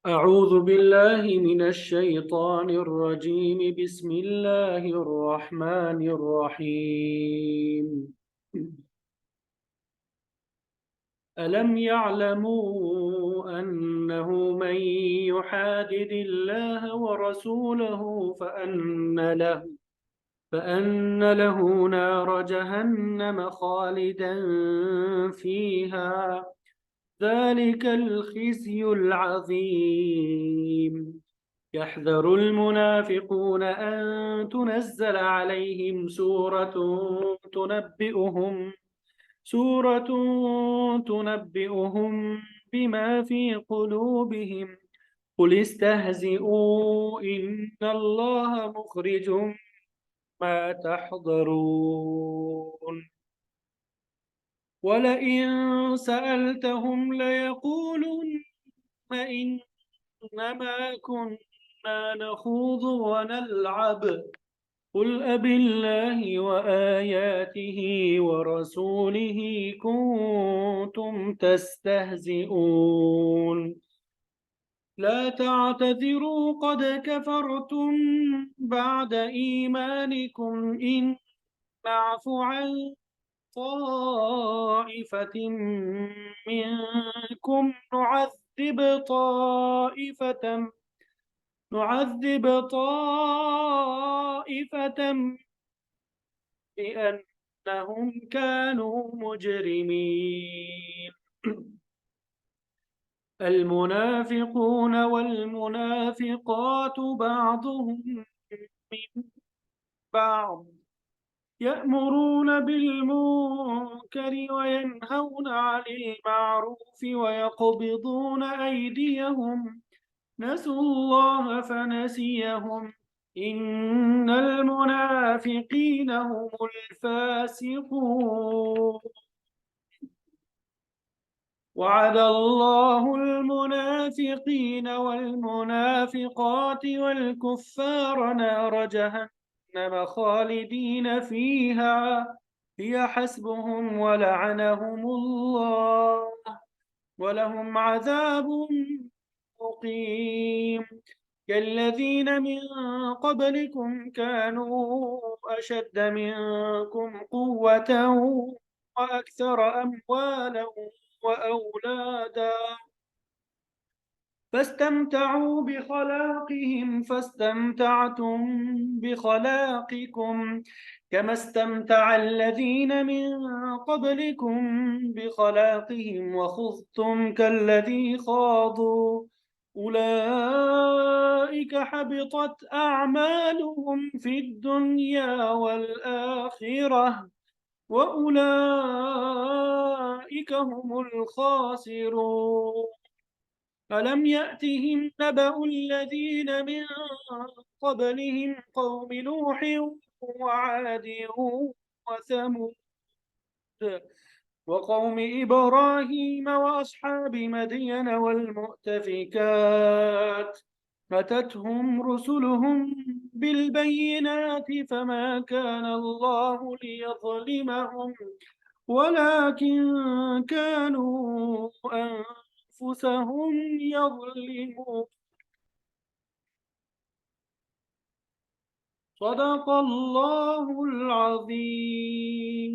أعوذ بالله من الشيطان الرجيم. بسم الله الرحمن الرحيم. ألم يعلموا أنه من يحادد الله ورسوله فأن له نار جهنم خالدا فيها، ذلك الخزي العظيم. يحذر المنافقون أن تنزل عليهم سورة تنبئهم بما في قلوبهم. قل استهزئوا إن الله مخرج ما تحضرون. ولئن سألتهم ليقولن إنما كنا نخوض ونلعب. قل أبالله وآياته ورسوله كنتم تستهزئون. لا تعتذروا قد كفرتم بعد إيمانكم إن نعف عن طائفة منكم نعذب طائفة بأنهم كانوا مجرمين. المنافقون والمنافقات بعضهم من بعض يأمرون بالمنكر وينهون عن المعروف ويقبضون أيديهم. نسوا الله فنسيهم. إن المنافقين هم الفاسقون. وعد الله المنافقين والمنافقات والكفار نار جهنم خالدين فيها هي حسبهم ولعنهم الله ولهم عذاب مقيم. كالذين من قبلكم كانوا أشد منكم قوة وأكثر أموالا وأولادا فاستمتعوا بخلاقهم فاستمتعتم بخلاقكم كما استمتع الذين من قبلكم بخلاقهم وخضتم كالذي خاضوا. أولئك حبطت أعمالهم في الدنيا والآخرة وأولئك هم الخاسرون. ألم يأتهم نبأ الذين من قبلهم قوم نوح وعاد وثمود وقوم إبراهيم وأصحاب مدين والمؤتفكات أتتهم رسلهم بالبينات فما كان الله ليظلمهم ولكن كانوا أنفسهم يظلمون. صدق الله العظيم.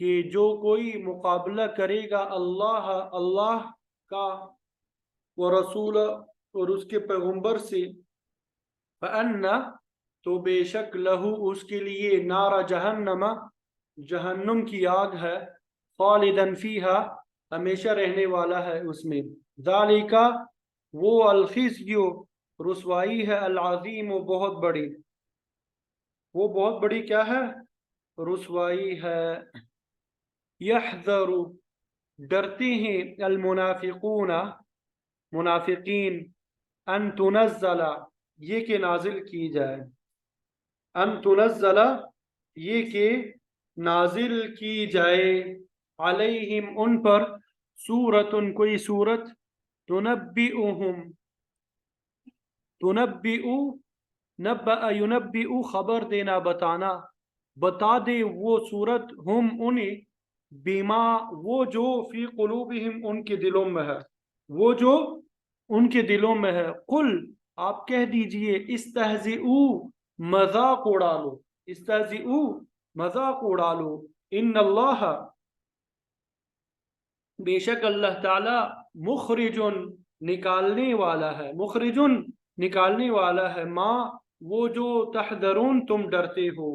کہ جو کوئی مقابلہ کرے گا اللہ کا و رسول اور اس کے پیغمبر سے، فَأَنَّ تو بے شک لہو اس کے لیے نار جہنم جہنم کی آگ ہے، خالدن فیہا ہمیشہ رہنے والا ہے اس میں، ذالک وہ الخزی رسوائی ہے، العظیم وہ بہت بڑی، وہ بہت بڑی کیا ہے؟ رسوائی ہے۔ یحذر ڈرتے ہیں، المنافقون منافقین، ان تنزل یہ کہ نازل کی جائے، ان تنزل یہ کہ نازل کی جائے، علیہم ان پر، سورۃ کوئی سورت، تنبئہم تنبئ نبأ ینبئ خبر دینا بتانا، بتا دے وہ سورت، ہم انہیں، بیما وہ جو، فی قلوبہم ان کے دلوں میں ہے، وہ جو ان کے دلوں میں ہے، قل آپ کہہ دیجئے، استہزئو مذاق اڑا لو، استہزئو مذاق اڑا لو، ان اللہ بے شک اللہ تعالی، مخرجن نکالنے والا ہے، مخرجن نکالنے والا ہے، ما وہ جو، تحذرون تم ڈرتے ہو۔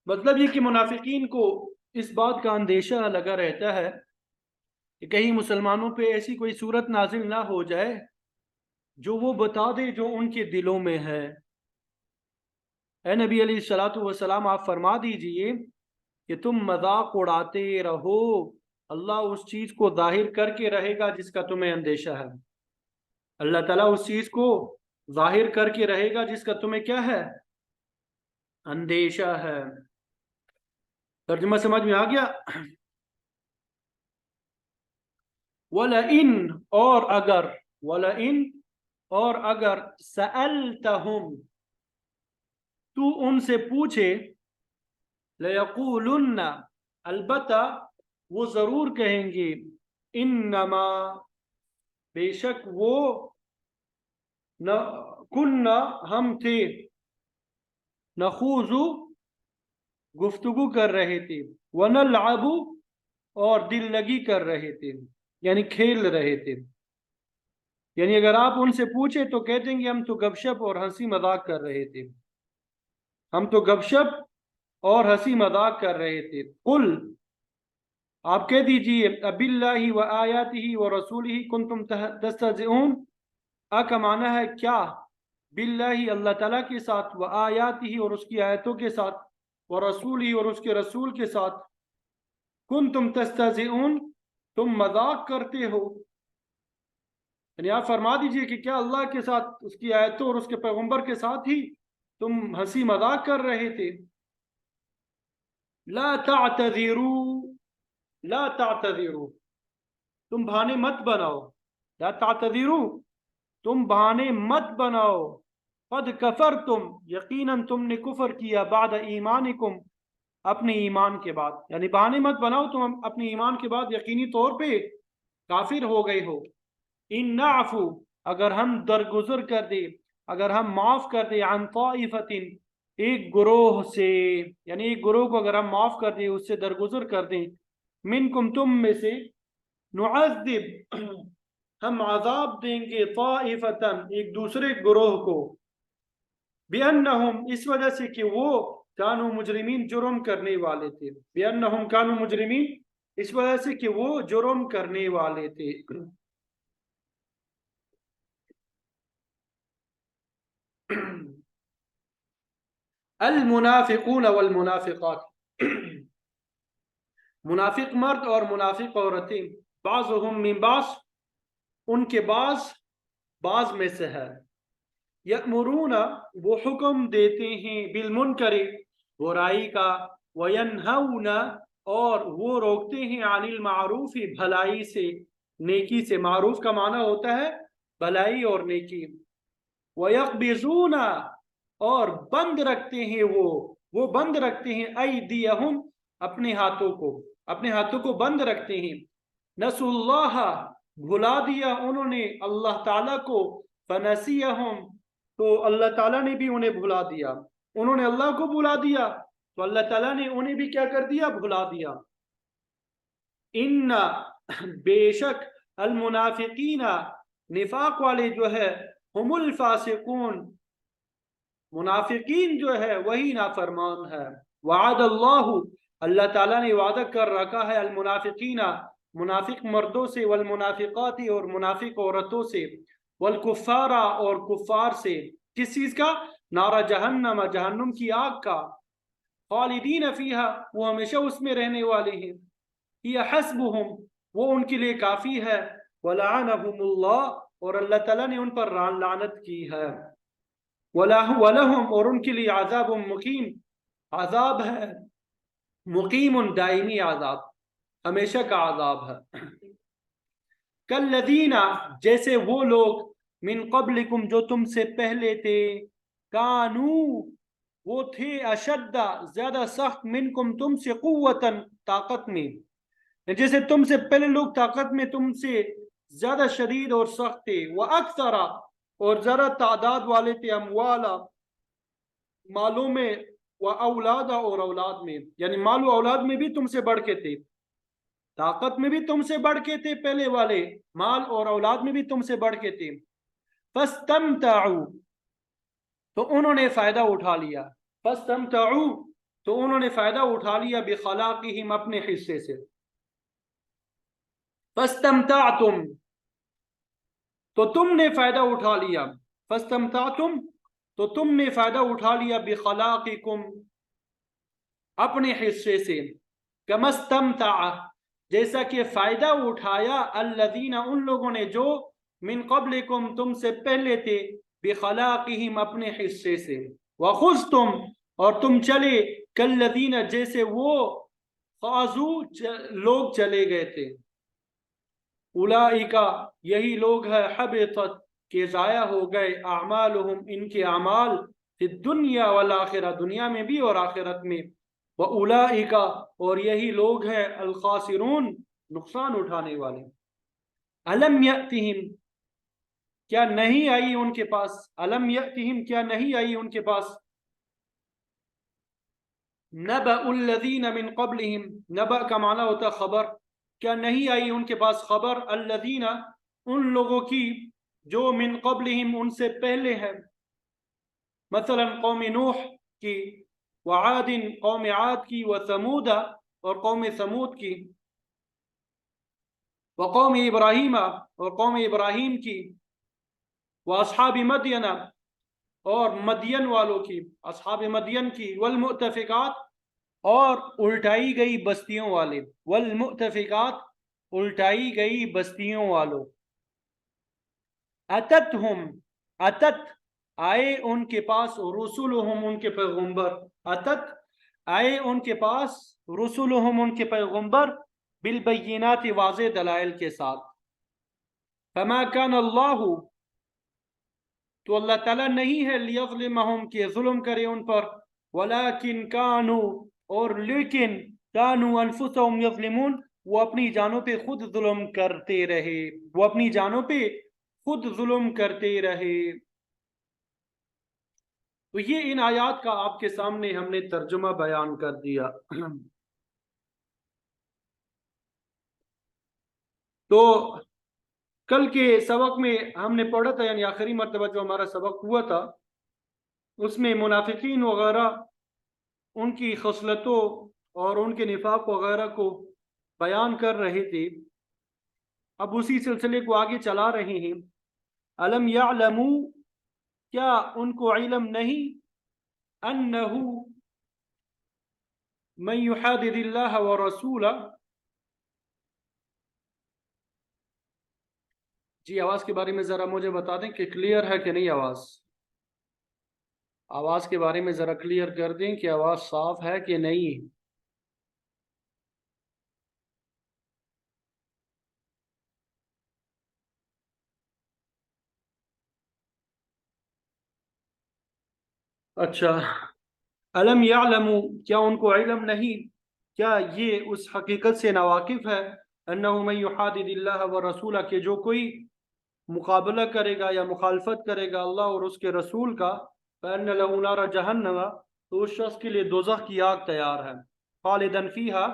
مطلب یہ کہ منافقین کو اس بات کا اندیشہ لگا رہتا ہے کہ کہیں مسلمانوں پہ ایسی کوئی صورت نازل نہ ہو جائے جو وہ بتا دے جو ان کے دلوں میں ہے۔ اے نبی علیہ الصلوۃ والسلام آپ فرما دیجئے کہ تم مذاق اڑاتے رہو، اللہ اس چیز کو ظاہر کر کے رہے گا جس کا تمہیں اندیشہ ہے، اللہ تعالیٰ اس چیز کو ظاہر کر کے رہے گا جس کا تمہیں کیا ہے؟ اندیشہ ہے۔ ترجمہ سمجھ میں آ گیا؟ وَلَئِن اور اگر، وَلَئِن اور اگر، سَأَلْتَهُمْ تو ان سے پوچھے، لَيَقُولُنَّ البتہ وہ ضرور کہیں گے، انما بے شک وہ، کننا ہم تھے، نخوض گفتگو کر رہے تھے، ونلعب اور دل لگی کر رہے تھے، یعنی کھیل رہے تھے، یعنی اگر آپ ان سے پوچھے تو کہتے ہیں کہ ہم تو گپ شپ اور ہنسی مذاق کر رہے تھے، ہم تو گپ شپ اور ہنسی مذاق کر رہے تھے، قل آپ کہہ دیجئے، باللہ و آیاتہ و رسولہ کنتم تستہزئون، کا معنی ہے کیا؟ باللہ اللہ تعالیٰ کے ساتھ، و آیاتہ اور اس کی آیتوں کے ساتھ، و رسولہ اور اس کے رسول کے ساتھ، کنتم تستہزئون تم مذاق کرتے ہو، یعنی آپ فرما دیجئے کہ کیا اللہ کے ساتھ، اس کی آیتوں اور اس کے پیغمبر کے ساتھ ہی تم ہنسی مذاق کر رہے تھے؟ لا تعتذروا لا تعتذروا تم بہانے مت بناؤ، لا تعتذروا تم بہانے مت بناؤ، قد کفرتم یقیناً تم نے کفر کیا، بعد ایمانکم اپنے ایمان کے بعد، یعنی بہانے مت بناؤ، تم اپنے ایمان کے بعد یقینی طور پہ کافر ہو گئے ہو۔ ان نعفو اگر ہم درگزر کر دیں، اگر ہم معاف کر دیں، عن طائفۃ ایک گروہ سے، یعنی ایک گروہ کو اگر ہم معاف کر دیں، اس سے درگزر کر دیں، منکم تم میں سے، نعذب ہم عذاب دیں گے، طائفتاً ایک دوسرے گروہ کو، بِأَنَّهُمْ اس وجہ سے کہ وہ کانوا مجرمین جرم کرنے والے تھے، بِأَنَّهُمْ کانوا مجرمین اس وجہ سے کہ وہ جرم کرنے والے تھے۔ المنافقون والمنافقات منافق مرد اور منافق عورتیں، بعضهم من بعض ان کے بعض میں سے ہے، یأمرون وہ حکم دیتے ہیں، بالمنکر برائی کا، وینہون اور وہ روکتے ہیں، عن المعروف بھلائی سے، نیکی سے، معروف کا معنی ہوتا ہے بھلائی اور نیکی، ویقبضون اور بند رکھتے ہیں وہ بند رکھتے ہیں، ایدیہم اپنے ہاتھوں کو بند رکھتے ہیں، نسوا اللہ بھلا دیا انہوں نے اللہ تعالیٰ کو، فنسیہم تو اللہ تعالیٰ نے بھی انہیں بھلا دیا، انہوں نے اللہ کو بھلا دیا تو اللہ تعالیٰ نے انہیں بھی کیا کر دیا؟ بھلا دیا. ان بے شک المنافقین نفاق والے جو ہے ہم الفاسقون منافقین جو ہے وہی نافرمان ہے. وعد اللہ اللہ تعالیٰ نے وعدہ کر رکھا ہے المنافقین منافق مردوں سے والمنافقات اور منافق عورتوں سے والکفار اور کفار سے. کس چیز کا؟ نار جہنم جہنم کی آگ کا. خالدین فیہا وہ ہمیشہ اس میں رہنے والے ہیں. یہ حسبہم وہ ان کے لیے کافی ہے. ولعنہم اللہ اور اللہ تعالیٰ نے ان پر لعنت کی ہے. وَلَهُمْ اور ان کے لیے عذاب مقیم عذاب ہے مقیم دائمی عذاب ہمیشہ کا عذاب ہے. کالذین جیسے وہ لوگ من قبلکم جو تم سے پہلے تھے کانو وہ تھے اشد زیادہ سخت منکم تم سے قوتاً طاقت میں جیسے تم سے پہلے لوگ طاقت میں تم سے زیادہ شدید اور سخت تھے. وَأَكْثَرَ اور ذرا تعداد والے تھے اموالا مالوں میں وَأَوْلَادَ اور اولاد میں یعنی مال و اولاد میں بھی تم سے بڑھ کے تھے طاقت میں بھی تم سے بڑھ کے تھے پہلے والے مال اور اولاد میں بھی تم سے بڑھ کے تھے. فَاسْتَمْتَعُوا تو انہوں نے فائدہ اٹھا لیا. فَاسْتَمْتَعُوا تو انہوں نے فائدہ اٹھا لیا بِخَلَاقِهِمْ اپنے حصے سے. فَاسْتَمْتَعْتُمْ تو تم نے فائدہ اٹھا لیا. فَاسْتَمْتَعْتُمْ تو تم نے فائدہ اٹھا لیا بِخَلَاقِكُمْ اپنے حصے سے. كَمَا اسْتَمْتَعَ جیسا کہ فائدہ اٹھایا الذین ان لوگوں نے جو من قبلکم تم سے پہلے تھے بخلاقہم اپنے حصے سے. وخذتم اور تم چلے کالذین جیسے وہ خاضو لوگ چلے گئے تھے. اولئک یہی لوگ ہے حبطت کہ ضائع ہو گئے اعمالہم ان کے اعمال فی الدنیا والآخرہ دنیا میں بھی اور آخرت میں. وَأُولَئِكَ اور یہی لوگ ہیں الخاسرون نقصان اٹھانے والے. أَلَمْ يَأْتِهِمْ کیا نہیں آئی ان کے پاس أَلَمْ يَأْتِهِمْ کیا نہیں آئی ان کے پاس نَبَأُ الَّذِينَ مِنْ قَبْلِهِمْ نبأ کا معنی ہوتا خبر کیا نہیں آئی ان کے پاس خبر الَّذِينَ ان لوگوں کی جو من قبلہم ان سے پہلے ہیں مثلا قوم نوح کی وعاد قوم عاد کی وثمود اور قوم ثمود کی وقوم ابراہیم اور قوم ابراہیم کی واصحاب مدین اور مدین والوں کی اصحاب مدین کی والمؤتفقات اور الٹائی گئی بستیوں والے والمؤتفقات الٹائی گئی بستیوں والوں. اتت آئے ان کے پاس رسولہم ان کے پیغمبر اتت آئے ان کے پاس رسولہم ان کے پیغمبر بالبینات واضح دلائل کے ساتھ. فما کان اللہ تو اللہ تعالیٰ نہیں ہے لیظلمہم کہ ظلم کرے ان پر ولیکن کانو اور لیکن کانو انفسہم یظلمون وہ اپنی جانوں پہ خود ظلم کرتے رہے وہ اپنی جانوں پہ خود ظلم کرتے رہے. تو یہ ان آیات کا آپ کے سامنے ہم نے ترجمہ بیان کر دیا. تو کل کے سبق میں ہم نے پڑھا تھا یعنی آخری مرتبہ جو ہمارا سبق ہوا تھا اس میں منافقین وغیرہ ان کی خصلتوں اور ان کے نفاق وغیرہ کو بیان کر رہے تھے. اب اسی سلسلے کو آگے چلا رہے ہیں. الم یعلموا کیا ان کو علم نہیں انہو من یحادد اللہ ورسولہ جی آواز کے بارے میں ذرا مجھے بتا دیں کہ کلیئر ہے کہ نہیں آواز کے بارے میں ذرا کلیئر کر دیں کہ آواز صاف ہے کہ نہیں. اچھا الم یعلموا کیا ان کو علم نہیں کیا یہ اس حقیقت سے ناواقف ہے انہو من یحادد اللہ ورسولہ کہ جو کوئی مقابلہ کرے گا یا مخالفت کرے گا اللہ اور اس کے رسول کا فإن له نار جہنم، تو اس شخص کے لیے دوزخ کی آگ تیار ہے، خالدن فیہا،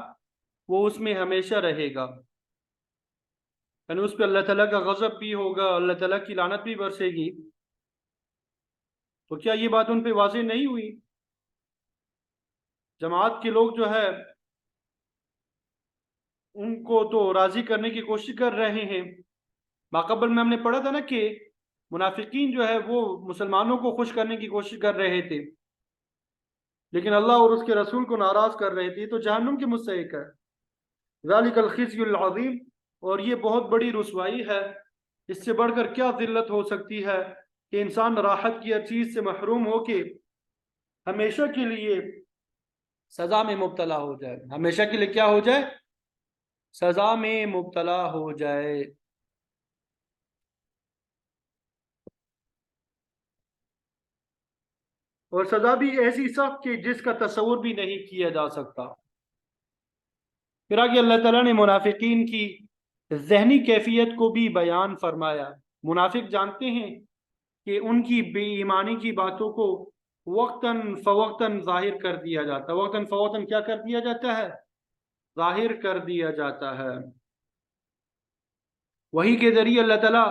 وہ اس میں ہمیشہ رہے گا، یعنی اس پہ اللہ تعالیٰ کا غضب بھی ہوگا، اللہ تعالیٰ کی لعنت بھی برسے گی۔ تو کیا یہ بات ان پہ واضح نہیں ہوئی؟ جماعت کے لوگ جو ہے ان کو تو راضی کرنے کی کوشش کر رہے ہیں۔ ماقبل میں ہم نے پڑھا تھا نا کہ منافقین جو ہے وہ مسلمانوں کو خوش کرنے کی کوشش کر رہے تھے، لیکن اللہ اور اس کے رسول کو ناراض کر رہے تھے، تو جہنم کے مستحق ہے۔ ذالک الخزي العظیم، اور یہ بہت بڑی رسوائی ہے، اس سے بڑھ کر کیا ذلت ہو سکتی ہے کہ انسان راحت کی ہر چیز سے محروم ہو کے ہمیشہ کے لیے سزا میں مبتلا ہو جائے، ہمیشہ کے لیے کیا ہو جائے؟ سزا میں مبتلا ہو جائے۔ اور سزا بھی ایسی سخت کہ جس کا تصور بھی نہیں کیا جا سکتا۔ پھر آگے اللہ تعالیٰ نے منافقین کی ذہنی کیفیت کو بھی بیان فرمایا۔ منافق جانتے ہیں کہ ان کی بے ایمانی کی باتوں کو وقتاً فوقتاً ظاہر کر دیا جاتا ہے، وقتاً فوقتاً کیا کر دیا جاتا ہے؟ ظاہر کر دیا جاتا ہے۔ وہی کے ذریعے اللہ تعالیٰ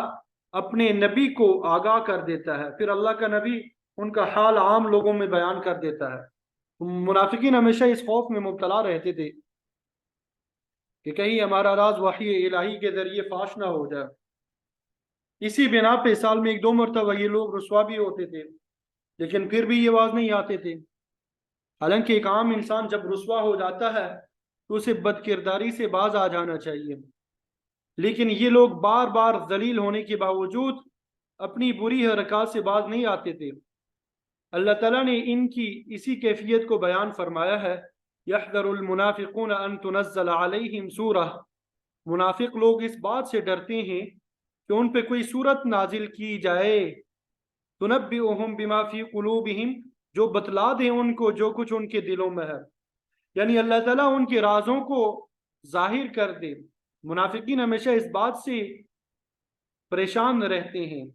اپنے نبی کو آگاہ کر دیتا ہے، پھر اللہ کا نبی ان کا حال عام لوگوں میں بیان کر دیتا ہے۔ منافقین ہمیشہ اس خوف میں مبتلا رہتے تھے کہ کہیں ہمارا راز وحی الہی کے ذریعے فاش نہ ہو جائے۔ اسی بنا پہ سال میں ایک دو مرتبہ یہ لوگ رسوا بھی ہوتے تھے، لیکن پھر بھی یہ باز نہیں آتے تھے۔ حالانکہ ایک عام انسان جب رسوا ہو جاتا ہے تو اسے بد کرداری سے باز آ جانا چاہیے، لیکن یہ لوگ بار بار ذلیل ہونے کے باوجود اپنی بری حرکات سے باز نہیں آتے تھے۔ اللہ تعالیٰ نے ان کی اسی کیفیت کو بیان فرمایا ہے، یحذر المنافقون ان تنزل علیہم سورہ، منافق لوگ اس بات سے ڈرتے ہیں کہ ان پہ کوئی سورت نازل کی جائے، تنبئہم بما فی قلوبہم، جو بتلا دے ان کو جو کچھ ان کے دلوں میں ہے، یعنی اللہ تعالیٰ ان کے رازوں کو ظاہر کر دے۔ منافقین ہمیشہ اس بات سے پریشان رہتے ہیں،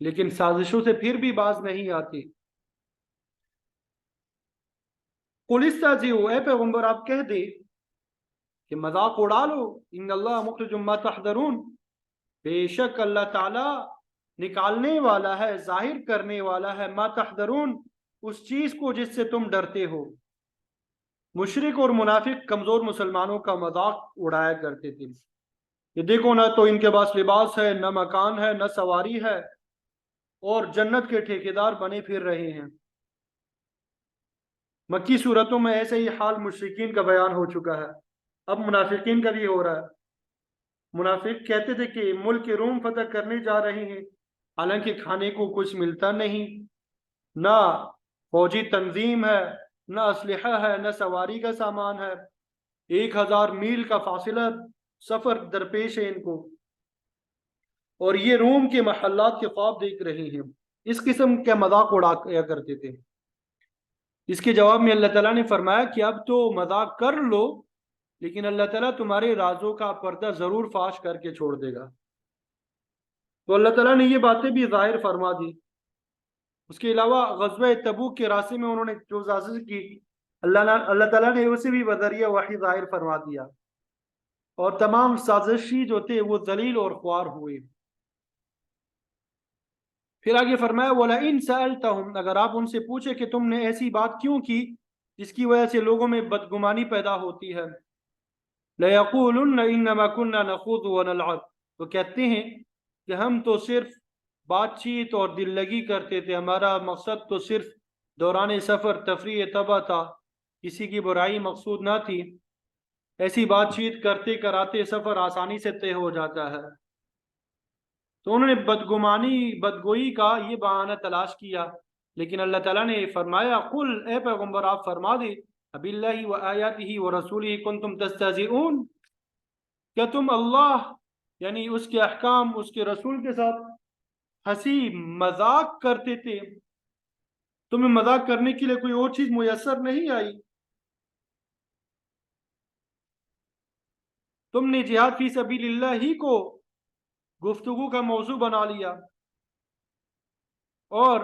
لیکن سازشوں سے پھر بھی باز نہیں آتے۔ قل استہزئوا، اے پیغمبر آپ کہہ دے کہ مذاق اڑا لو، ان اللہ مخرج ما تحذرون، بے شک اللہ تعالیٰ نکالنے والا ہے، ظاہر کرنے والا ہے، ما تحذرون، اس چیز کو جس سے تم ڈرتے ہو۔ مشرک اور منافق کمزور مسلمانوں کا مذاق اڑایا کرتے تھے، یہ دیکھو نہ تو ان کے پاس لباس ہے، نہ مکان ہے، نہ سواری ہے، اور جنت کے ٹھیکیدار بنے پھر رہے ہیں۔ مکی صورتوں میں ایسے ہی حال مشرکین کا بیان ہو چکا ہے، اب منافقین کا بھی ہو رہا ہے۔ منافق کہتے تھے کہ ملک روم فتح کرنے جا رہے ہیں، حالانکہ کھانے کو کچھ ملتا نہیں، نہ فوجی تنظیم ہے، نہ اسلحہ ہے، نہ سواری کا سامان ہے، 1000 میل کا فاصلہ سفر درپیش ہے ان کو، اور یہ روم کے محلات کے خواب دیکھ رہے ہیں۔ اس قسم کا مذاق اڑایا کرتے تھے۔ اس کے جواب میں اللہ تعالیٰ نے فرمایا کہ اب تو مذاق کر لو، لیکن اللہ تعالیٰ تمہارے رازوں کا پردہ ضرور فاش کر کے چھوڑ دے گا۔ تو اللہ تعالیٰ نے یہ باتیں بھی ظاہر فرما دی۔ اس کے علاوہ غزوہ تبوک کے راستے میں انہوں نے جو سازش کی، اللہ تعالیٰ نے اسے بھی بذریعہ وحی ظاہر فرما دیا، اور تمام سازشی جو تھے وہ ذلیل اور خوار ہوئے۔ پھر آگے فرمایا وَلَئِن سَأَلْتَهُمْ، اگر آپ ان سے پوچھے کہ تم نے ایسی بات کیوں کی جس کی وجہ سے لوگوں میں بدگمانی پیدا ہوتی ہے، لَيَقُولُنَّ إِنَّمَا كُنَّا نَخُوضُ وَنَلْعَبُ، تو کہتے ہیں کہ ہم تو صرف بات چیت اور دل لگی کرتے تھے، ہمارا مقصد تو صرف دوران سفر تفریح طبع تھا، کسی کی برائی مقصود نہ تھی، ایسی بات چیت کرتے کراتے سفر آسانی سے طے ہو جاتا ہے۔ تو انہوں نے بدگوئی کا یہ بہانہ تلاش کیا، لیکن اللہ تعالیٰ نے فرمایا قل، اے پیغمبر آپ فرما دے، ابی اللہ و آیاتہ و رسولہ کنتم تستہزئون، کیا تم اللہ یعنی اس کے احکام، اس کے رسول کے ساتھ ہنسی مذاق کرتے تھے؟ تمہیں مذاق کرنے کے لیے کوئی اور چیز میسر نہیں آئی؟ تم نے جہاد فی سبیل اللہ ہی کو گفتگو کا موضوع بنا لیا، اور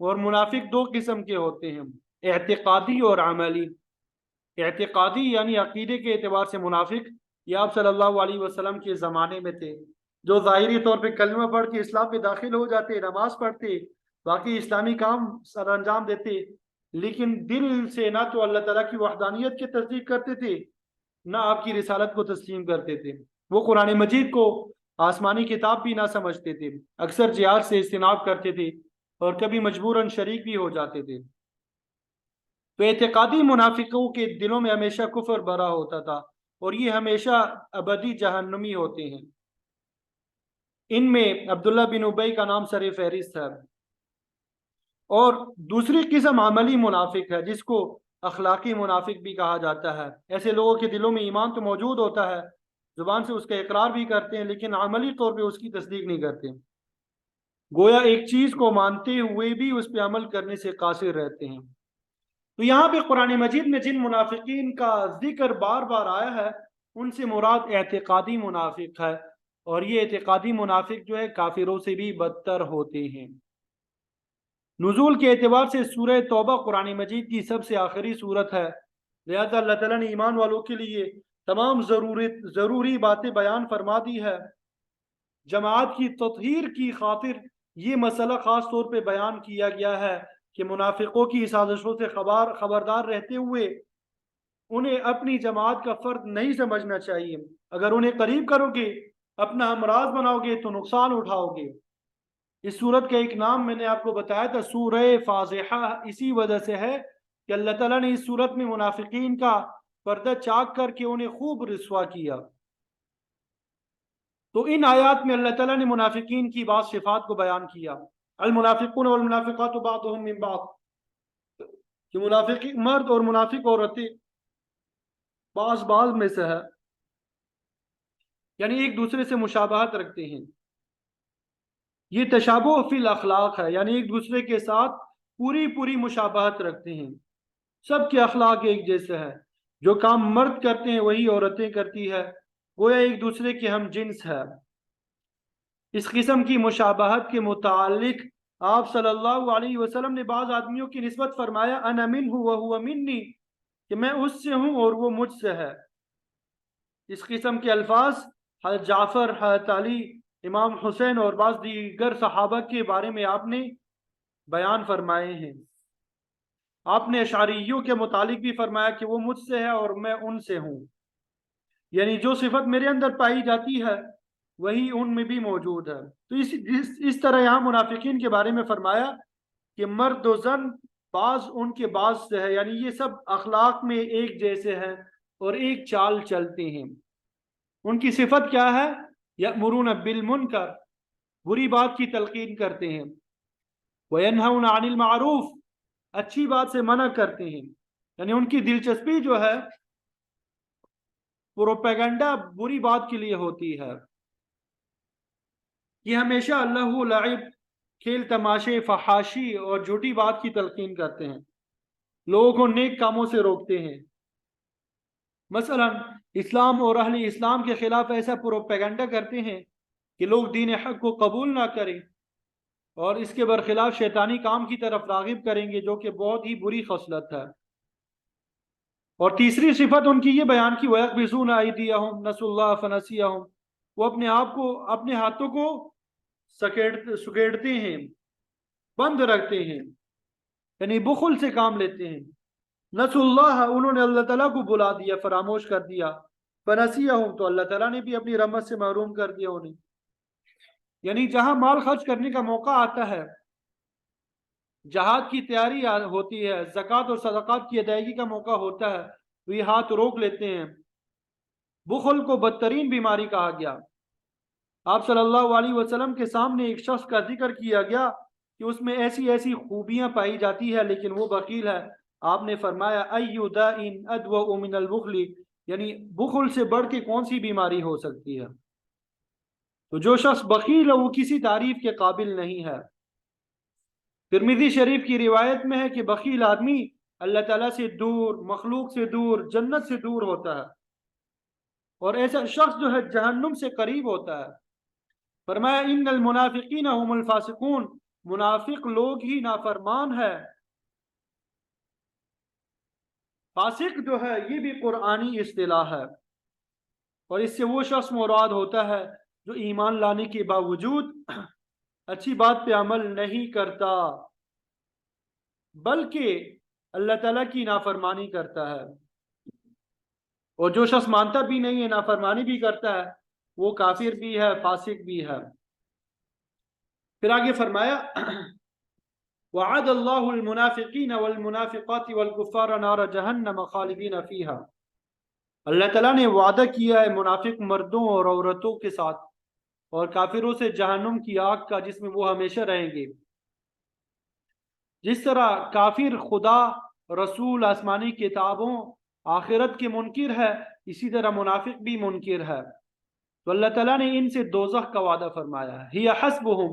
اور منافق دو قسم کے ہوتے ہیں، اعتقادی اور عملی۔ اعتقادی یعنی عقیدے کے اعتبار سے منافق، یہ آپ صلی اللہ علیہ وسلم کے زمانے میں تھے، جو ظاہری طور پہ کلمہ پڑھ کے اسلام میں داخل ہو جاتے، نماز پڑھتے، باقی اسلامی کام سر انجام دیتے، لیکن دل سے نہ تو اللہ تعالیٰ کی وحدانیت کی تصدیق کرتے تھے، نہ آپ کی رسالت کو تسلیم کرتے تھے۔ وہ قرآن مجید کو آسمانی کتاب بھی نہ سمجھتے تھے، اکثر جہاد سے اجتناب کرتے تھے اور کبھی مجبوراً شریک بھی ہو جاتے تھے۔ تو اعتقادی منافقوں کے دلوں میں ہمیشہ کفر بھرا ہوتا تھا، اور یہ ہمیشہ ابدی جہنمی ہوتے ہیں۔ ان میں عبداللہ بن ابی کا نام سر فہرست ہے۔ اور دوسری قسم عملی منافق ہے، جس کو اخلاقی منافق بھی کہا جاتا ہے۔ ایسے لوگوں کے دلوں میں ایمان تو موجود ہوتا ہے، زبان سے اس کا اقرار بھی کرتے ہیں، لیکن عملی طور پہ اس کی تصدیق نہیں کرتے، گویا ایک چیز کو مانتے ہوئے بھی اس پہ عمل کرنے سے قاصر رہتے ہیں۔ تو یہاں پہ قرآن مجید میں جن منافقین کا ذکر بار بار آیا ہے، ان سے مراد اعتقادی منافق ہے، اور یہ اعتقادی منافق جو ہے کافروں سے بھی بدتر ہوتے ہیں۔ نزول کے اعتبار سے سورہ توبہ قرآن مجید کی سب سے آخری سورت ہے، لہذا اللہ تعالیٰ نے ایمان والوں کے لیے تمام ضروری باتیں بیان فرما دی ہے۔ جماعت کی تطہیر کی خاطر یہ مسئلہ خاص طور پہ بیان کیا گیا ہے کہ منافقوں کی سازشوں سے خبردار رہتے ہوئے انہیں اپنی جماعت کا فرد نہیں سمجھنا چاہیے۔ اگر انہیں قریب کرو گے، اپنا ہمراز بناؤ گے، تو نقصان اٹھاؤ گے۔ اس سورت کا ایک نام میں نے آپ کو بتایا تھا، سورہ فاضحہ، اسی وجہ سے ہے کہ اللہ تعالیٰ نے اس سورت میں منافقین کا پردہ چاک کر کے انہیں خوب رسوا کیا۔ تو ان آیات میں اللہ تعالیٰ نے منافقین کی بعض صفات کو بیان کیا، المنافقون والمنافقات بعضهم من بعض، کہ منافق مرد اور منافق عورتیں بعض میں سے ہے، یعنی ایک دوسرے سے مشابہت رکھتے ہیں۔ یہ تشابہ فی الاخلاق ہے، یعنی ایک دوسرے کے ساتھ پوری مشابہت رکھتے ہیں، سب کے اخلاق ایک جیسے ہے، جو کام مرد کرتے ہیں وہی عورتیں کرتی ہے، گویا ایک دوسرے کے ہم جنس ہے۔ اس قسم کی مشابہت کے متعلق آپ صلی اللہ علیہ وسلم نے بعض آدمیوں کی نسبت فرمایا، انا منہ وہو منی، کہ میں اس سے ہوں اور وہ مجھ سے ہے۔ اس قسم کے الفاظ حضرت جعفر، حضرت علی، امام حسین اور بعض دیگر صحابہ کے بارے میں آپ نے بیان فرمائے ہیں۔ آپ نے اشعریوں کے متعلق بھی فرمایا کہ وہ مجھ سے ہے اور میں ان سے ہوں، یعنی جو صفت میرے اندر پائی جاتی ہے وہی ان میں بھی موجود ہے۔ تو اس طرح یہاں منافقین کے بارے میں فرمایا کہ مرد و زن بعض ان کے بعض سے ہے، یعنی یہ سب اخلاق میں ایک جیسے ہیں اور ایک چال چلتے ہیں۔ ان کی صفت کیا ہے؟ یأمرون بالمنکر، بری بات کی تلقین کرتے ہیں، وینہون عن المعروف، اچھی بات سے منع کرتے ہیں، یعنی ان کی دلچسپی جو ہے پروپیگنڈا بری بات کے لیے ہوتی ہے۔ یہ ہمیشہ اللہ لعب، کھیل تماشے، فحاشی اور جھوٹی بات کی تلقین کرتے ہیں، لوگوں کو نیک کاموں سے روکتے ہیں۔ مثلا اسلام اور اہل اسلام کے خلاف ایسا پروپیگنڈا کرتے ہیں کہ لوگ دین حق کو قبول نہ کریں، اور اس کے برخلاف شیطانی کام کی طرف راغب کریں گے، جو کہ بہت ہی بری خصلت ہے۔ اور تیسری صفت ان کی یہ بیان کی، وَيَقْبِضُونَ أَيْدِيَهُمْ نَسُوا اللَّهَ فَنَسِيَهُمْ، وہ اپنے آپ کو، اپنے ہاتھوں کو سکیڑتے ہیں، بند رکھتے ہیں، یعنی بخل سے کام لیتے ہیں۔ نسوا اللہ، انہوں نے اللہ تعالیٰ کو بلا دیا، فراموش کر دیا، فنسیہم، تو اللہ تعالیٰ نے بھی اپنی رحمت سے محروم کر دیا انہیں۔ یعنی جہاں مال خرچ کرنے کا موقع آتا ہے، جہاد کی تیاری ہوتی ہے، زکوٰۃ اور صدقات کی ادائیگی کا موقع ہوتا ہے، تو یہ ہاتھ روک لیتے ہیں۔ بخل کو بدترین بیماری کہا گیا۔ آپ صلی اللہ علیہ وسلم کے سامنے ایک شخص کا ذکر کیا گیا کہ اس میں ایسی خوبیاں پائی جاتی ہے لیکن وہ بخیل ہے۔ آپ نے فرمایا ایُّ داء ادوأ من البخل، یعنی بخل سے بڑھ کے کون سی بیماری ہو سکتی ہے۔ تو جو شخص بخیل ہے وہ کسی تعریف کے قابل نہیں ہے۔ ترمذی شریف کی روایت میں ہے کہ بخیل آدمی اللہ تعالیٰ سے دور، مخلوق سے دور، جنت سے دور ہوتا ہے، اور ایسا شخص جو ہے جہنم سے قریب ہوتا ہے۔ فرمایا ان المنافقین هم الفاسقون، منافق لوگ ہی نافرمان ہے. فاسق جو ہے یہ بھی قرآنی اصطلاح ہے، اور اس سے وہ شخص مراد ہوتا ہے جو ایمان لانے کے باوجود اچھی بات پہ عمل نہیں کرتا بلکہ اللہ تعالیٰ کی نافرمانی کرتا ہے. اور جو شخص مانتا بھی نہیں ہے، نافرمانی بھی کرتا ہے، وہ کافر بھی ہے، فاسق بھی ہے. پھر آگے فرمایا وعد اللہ المنافقین والمنافقات والکفار نار جہنم خالدین فیہا. اللہ تعالیٰ نے وعدہ کیا ہے منافق مردوں اور عورتوں کے ساتھ اور کافروں سے جہنم کی آگ کا، جس میں وہ ہمیشہ رہیں گے. جس طرح کافر خدا، رسول، آسمانی کتابوں، آخرت کے منکر ہے، اسی طرح منافق بھی منکر ہے. تو اللہ تعالیٰ نے ان سے دوزخ کا وعدہ فرمایا ہے. ہی حسبہم،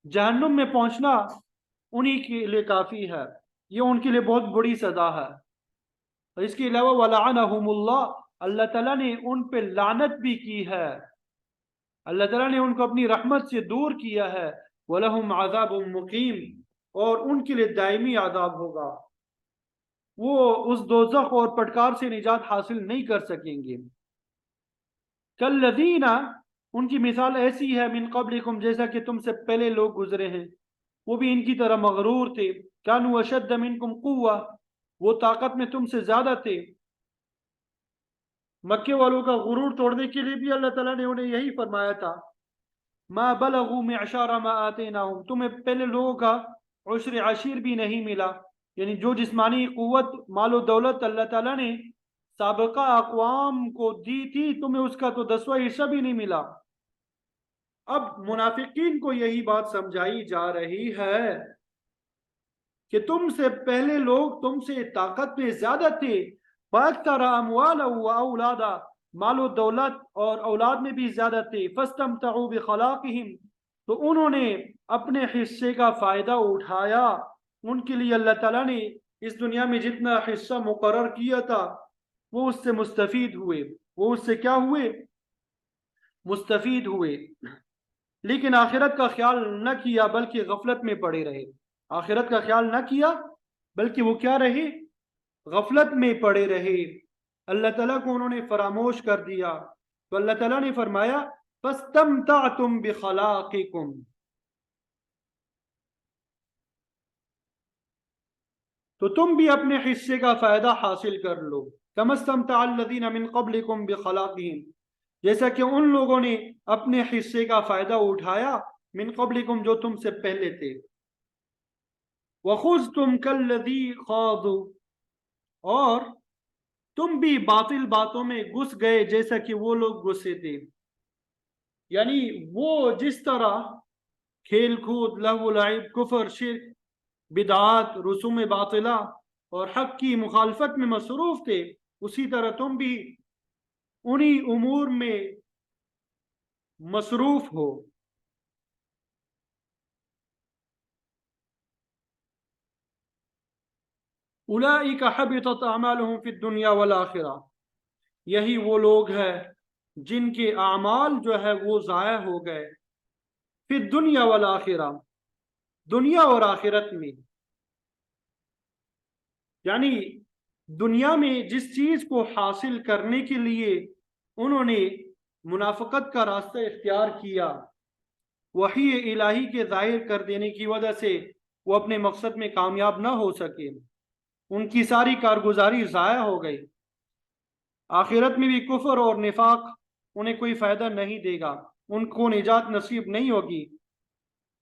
جہنم میں پہنچنا انہی کے لیے کافی ہے، یہ ان کے لیے بہت بڑی سزا ہے. اور اس کے علاوہ وَلَعَنَهُمُ اللَّهُ، اللہ تعالیٰ نے ان پہ لعنت بھی کی ہے، اللہ تعالیٰ نے ان کو اپنی رحمت سے دور کیا ہے. وَلَهُمْ عَذَابٌ مُقِيمٌ، اور ان کے لیے دائمی عذاب ہوگا، وہ اس دوزخ اور پٹکار سے نجات حاصل نہیں کر سکیں گے. کالذین، ان کی مثال ایسی ہے، من قبلکم، جیسا کہ تم سے پہلے لوگ گزرے ہیں، وہ بھی ان کی طرح مغرور تھے. کانوا اشد منکم قوہ، وہ طاقت میں تم سے زیادہ تھے. مکے والوں کا غرور توڑنے کے لیے بھی اللہ تعالیٰ نے انہیں یہی فرمایا تھا. ما بلغوا معشار ما آتیناہم، تمہیں پہلے لوگوں کا عشر عشیر بھی نہیں ملا، یعنی جو جسمانی قوت، مال و دولت اللہ تعالیٰ نے سابقہ اقوام کو دی تھی، تمہیں اس کا تو 10واں حصہ بھی نہیں ملا. اب منافقین کو یہی بات سمجھائی جا رہی ہے کہ تم سے پہلے لوگ تم سے طاقت میں زیادہ تھے، فَأَكْثَرَ أَمْوَالًا وَأَوْلَادًا، مال و دولت اور اولاد میں بھی زیادہ تھے. فَاسْتَمْتَعُوا بِخَلَاقِهِمْ، تو انہوں نے اپنے حصے کا فائدہ اٹھایا. ان کے لیے اللہ تعالیٰ نے اس دنیا میں جتنا حصہ مقرر کیا تھا وہ اس سے مستفید ہوئے. وہ اس سے کیا ہوئے؟ مستفید ہوئے. لیکن آخرت کا خیال نہ کیا بلکہ غفلت میں پڑے رہے. آخرت کا خیال نہ کیا بلکہ وہ کیا رہے؟ غفلت میں پڑے رہے. اللہ تعالیٰ کو انہوں نے فراموش کر دیا. تو اللہ تعالیٰ نے فرمایا فَاسْتَمْتَعْتُمْ بِخَلَاقِكُمْ، تو تم بھی اپنے حصے کا فائدہ حاصل کر لو. كَمَا اسْتَمْتَعَ الَّذِينَ مِنْ قَبْلِكُمْ بِخَلَاقِهِمْ، جیسا کہ ان لوگوں نے اپنے حصے کا فائدہ اٹھایا، من قبلکم، جو تم سے پہلے تھے. وَخُذْتُمْ كَالَّذِي خَاضُوا، اور تم بھی باطل باتوں میں گھس گئے جیسا کہ وہ لوگ گھسے تھے. یعنی وہ جس طرح کھیل کود، لہو و لعب، کفر، شرک، بدعات، رسوم باطلہ اور حق کی مخالفت میں مصروف تھے، اسی طرح تم بھی انہی امور میں مصروف ہو. اولئک حبطت اعمالہم فی الدنیا والآخرہ، یہی وہ لوگ ہیں جن کے اعمال جو ہے وہ ضائع ہو گئے، فی الدنیا والآخرہ، دنیا اور آخرت میں. یعنی دنیا میں جس چیز کو حاصل کرنے کے لیے انہوں نے منافقت کا راستہ اختیار کیا، وحی الہی کے ظاہر کر دینے کی وجہ سے وہ اپنے مقصد میں کامیاب نہ ہو سکے، ان کی ساری کارگزاری ضائع ہو گئی. آخرت میں بھی کفر اور نفاق انہیں کوئی فائدہ نہیں دے گا، ان کو نجات نصیب نہیں ہوگی،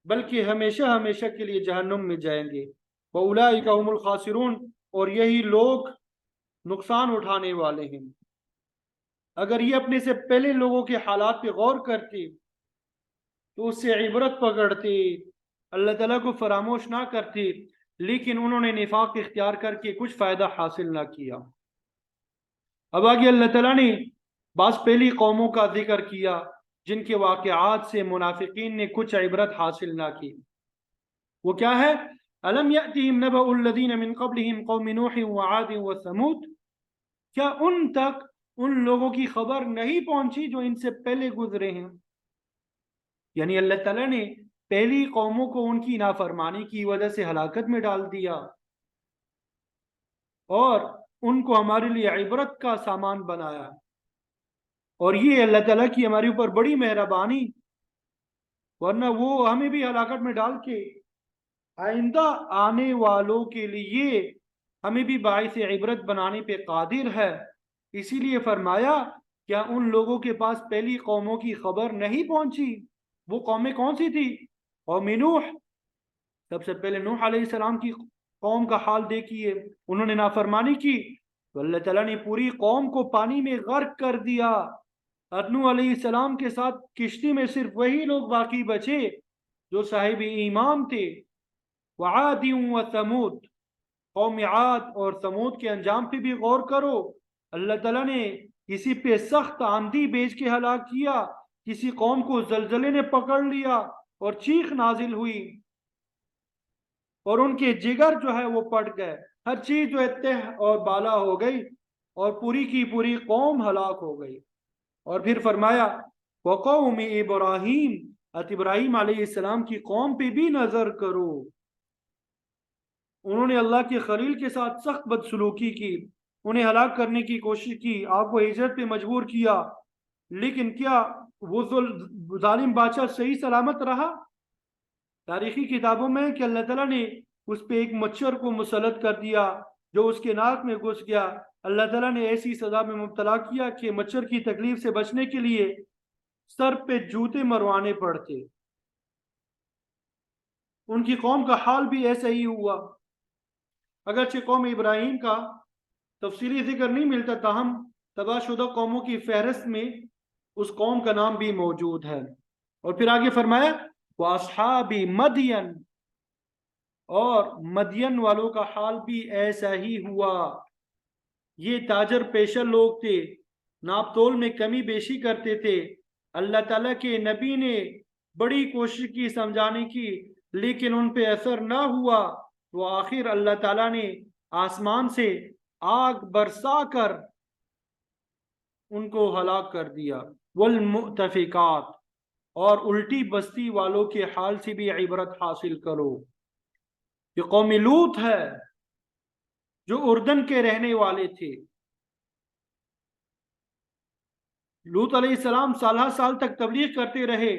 بلکہ ہمیشہ ہمیشہ کے لیے جہنم میں جائیں گے. وَأُولَئِكَ هُمُ الْخَاسِرُونَ، اور یہی لوگ نقصان اٹھانے والے ہیں. اگر یہ اپنے سے پہلے لوگوں کے حالات پہ غور کرتے تو اس سے عبرت پکڑتے، اللہ تعالیٰ کو فراموش نہ کرتے، لیکن انہوں نے نفاق اختیار کر کے کچھ فائدہ حاصل نہ کیا. اب آگے اللہ تعالیٰ نے بعض پہلی قوموں کا ذکر کیا جن کے واقعات سے منافقین نے کچھ عبرت حاصل نہ کی. وہ کیا ہے؟ أَلَمْ يَأْتِهِمْ نَبَأُ الَّذِينَ مِنْ قَبْلِهِمْ قَوْمِ نُوحٍ وَعَادٍ وَثَمُودَ، کیا ان تک ان لوگوں کی خبر نہیں پہنچی جو ان سے پہلے گزرے ہیں؟ یعنی اللہ تعالیٰ نے پہلی قوموں کو ان کی نافرمانی کی وجہ سے ہلاکت میں ڈال دیا، اور ان کو ہمارے لیے عبرت کا سامان بنایا، اور یہ اللہ تعالیٰ کی ہمارے اوپر بڑی مہربانی، ورنہ وہ ہمیں بھی ہلاکت میں ڈال کے آئندہ آنے والوں کے لیے ہمیں بھی باعث عبرت بنانے پہ قادر ہے۔ اسی لیے فرمایا، کیا ان لوگوں کے پاس پہلی قوموں کی خبر نہیں پہنچی؟ وہ قومیں کون سی تھی؟ قوم نوح، سب سے پہلے نوح علیہ السلام کی قوم کا حال دیکھیے، انہوں نے نافرمانی کی تو اللہ تعالیٰ نے پوری قوم کو پانی میں غرق کر دیا۔ نوح علیہ السلام کے ساتھ کشتی میں صرف وہی لوگ باقی بچے جو صاحب ایمان تھے۔ وعاد و ثمود، قوم عاد اور ثمود کے انجام پہ بھی غور کرو، اللہ تعالیٰ نے کسی پہ سخت آندھی بھیج کے ہلاک کیا، کسی قوم کو زلزلے نے پکڑ لیا اور چیخ نازل ہوئی، اور ان کے جگر جو ہے وہ پٹ گئے، ہر چیز جو ہے تہ اور بالا ہو گئی، اور پوری کی پوری قوم ہلاک ہو گئی۔ اور پھر فرمایا وقوم ابراہیم، ابراہیم علیہ السلام کی قوم پہ بھی نظر کرو، انہوں نے اللہ کے خلیل کے ساتھ سخت بدسلوکی کی، انہیں ہلاک کرنے کی کوشش کی، آپ کو ہجرت پہ مجبور کیا، لیکن کیا وہ ظالم بادشاہ صحیح سلامت رہا؟ تاریخی کتابوں میں کہ اللہ تعالیٰ نے اس پہ ایک مچھر کو مسلط کر دیا جو اس کے ناک میں گھس گیا، اللہ تعالیٰ نے ایسی سزا میں مبتلا کیا کہ مچھر کی تکلیف سے بچنے کے لیے سر پہ جوتے مروانے پڑتے۔ ان کی قوم کا حال بھی ایسا ہی ہوا، اگرچہ قوم ابراہیم کا تفصیلی ذکر نہیں ملتا، تاہم تباہ شدہ قوموں کی فہرست میں اس قوم کا نام بھی موجود ہے۔ اور پھر آگے فرمایا وَأَصْحَابِ مَدْيَنَ، اور مدین والوں کا حال بھی ایسا ہی ہوا، یہ تاجر پیشہ لوگ تھے، ناپ تول میں کمی بیشی کرتے تھے، اللہ تعالیٰ کے نبی نے بڑی کوشش کی سمجھانے کی، لیکن ان پہ اثر نہ ہوا، تو آخر اللہ تعالیٰ نے آسمان سے آگ برسا کر ان کو ہلاک کر دیا۔ والمؤتفقات، اور الٹی بستی والوں کے حال سے بھی عبرت حاصل کرو، یہ قوم لوط ہے جو اردن کے رہنے والے تھے۔ لوط علیہ السلام سالہ سال تک تبلیغ کرتے رہے،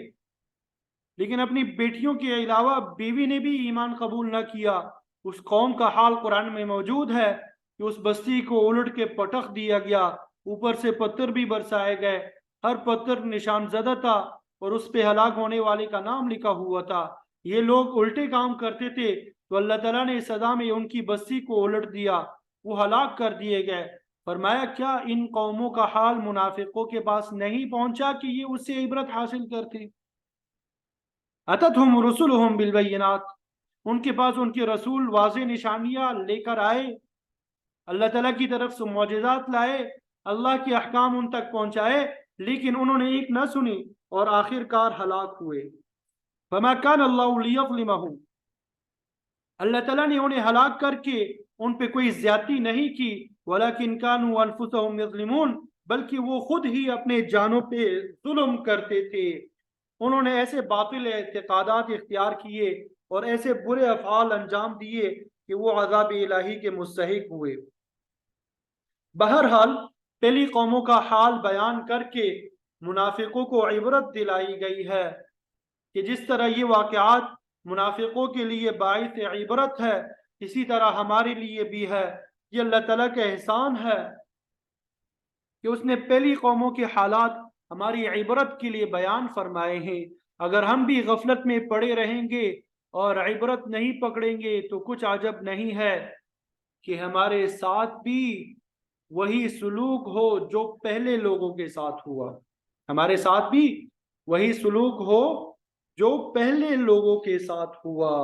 لیکن اپنی بیٹیوں کے علاوہ بیوی نے بھی ایمان قبول نہ کیا۔ اس قوم کا حال قرآن میں موجود ہے کہ اس بستی کو الٹ کے پٹخ دیا گیا، اوپر سے پتھر بھی برسائے گئے، ہر پتھر نشان زدہ تھا اور اس پہ ہلاک ہونے والے کا نام لکھا ہوا تھا۔ یہ لوگ الٹے کام کرتے تھے تو اللہ تعالیٰ نے سزا میں ان کی بستی کو الٹ دیا، وہ ہلاک کر دیے گئے۔ فرمایا کیا ان قوموں کا حال منافقوں کے پاس نہیں پہنچا کہ یہ اس سے عبرت حاصل کرتے؟ اتتہم رسلہم بالبینات، ان کے پاس ان کے رسول واضح نشانیاں لے کر آئے، اللہ تعالیٰ کی طرف سے معجزات لائے، اللہ کے احکام ان تک پہنچائے، لیکن انہوں نے ایک نہ سنی اور آخر کار ہلاک ہوئے۔ فما کان اللہ لیظلمہم، اللہ تعالیٰ نے انہیں ہلاک کر کے ان پہ کوئی زیادتی نہیں کی، ولیکن کانوا انفسہم یظلمون، بلکہ وہ خود ہی اپنے جانوں پہ ظلم کرتے تھے۔ انہوں نے ایسے باطل اعتقادات اختیار کیے اور ایسے برے افعال انجام دیے کہ وہ عذاب الہی کے مستحق ہوئے۔ بہرحال پہلی قوموں کا حال بیان کر کے منافقوں کو عبرت دلائی گئی ہے کہ جس طرح یہ واقعات منافقوں کے لیے باعث عبرت ہے، اسی طرح ہمارے لیے بھی ہے۔ یہ اللہ تعالیٰ کا احسان ہے کہ اس نے پہلی قوموں کے حالات ہماری عبرت کے لیے بیان فرمائے ہیں۔ اگر ہم بھی غفلت میں پڑے رہیں گے اور عبرت نہیں پکڑیں گے تو کچھ عجب نہیں ہے کہ ہمارے ساتھ بھی وہی سلوک ہو جو پہلے لوگوں کے ساتھ ہوا، ہمارے ساتھ بھی وہی سلوک ہو جو پہلے لوگوں کے ساتھ ہوا۔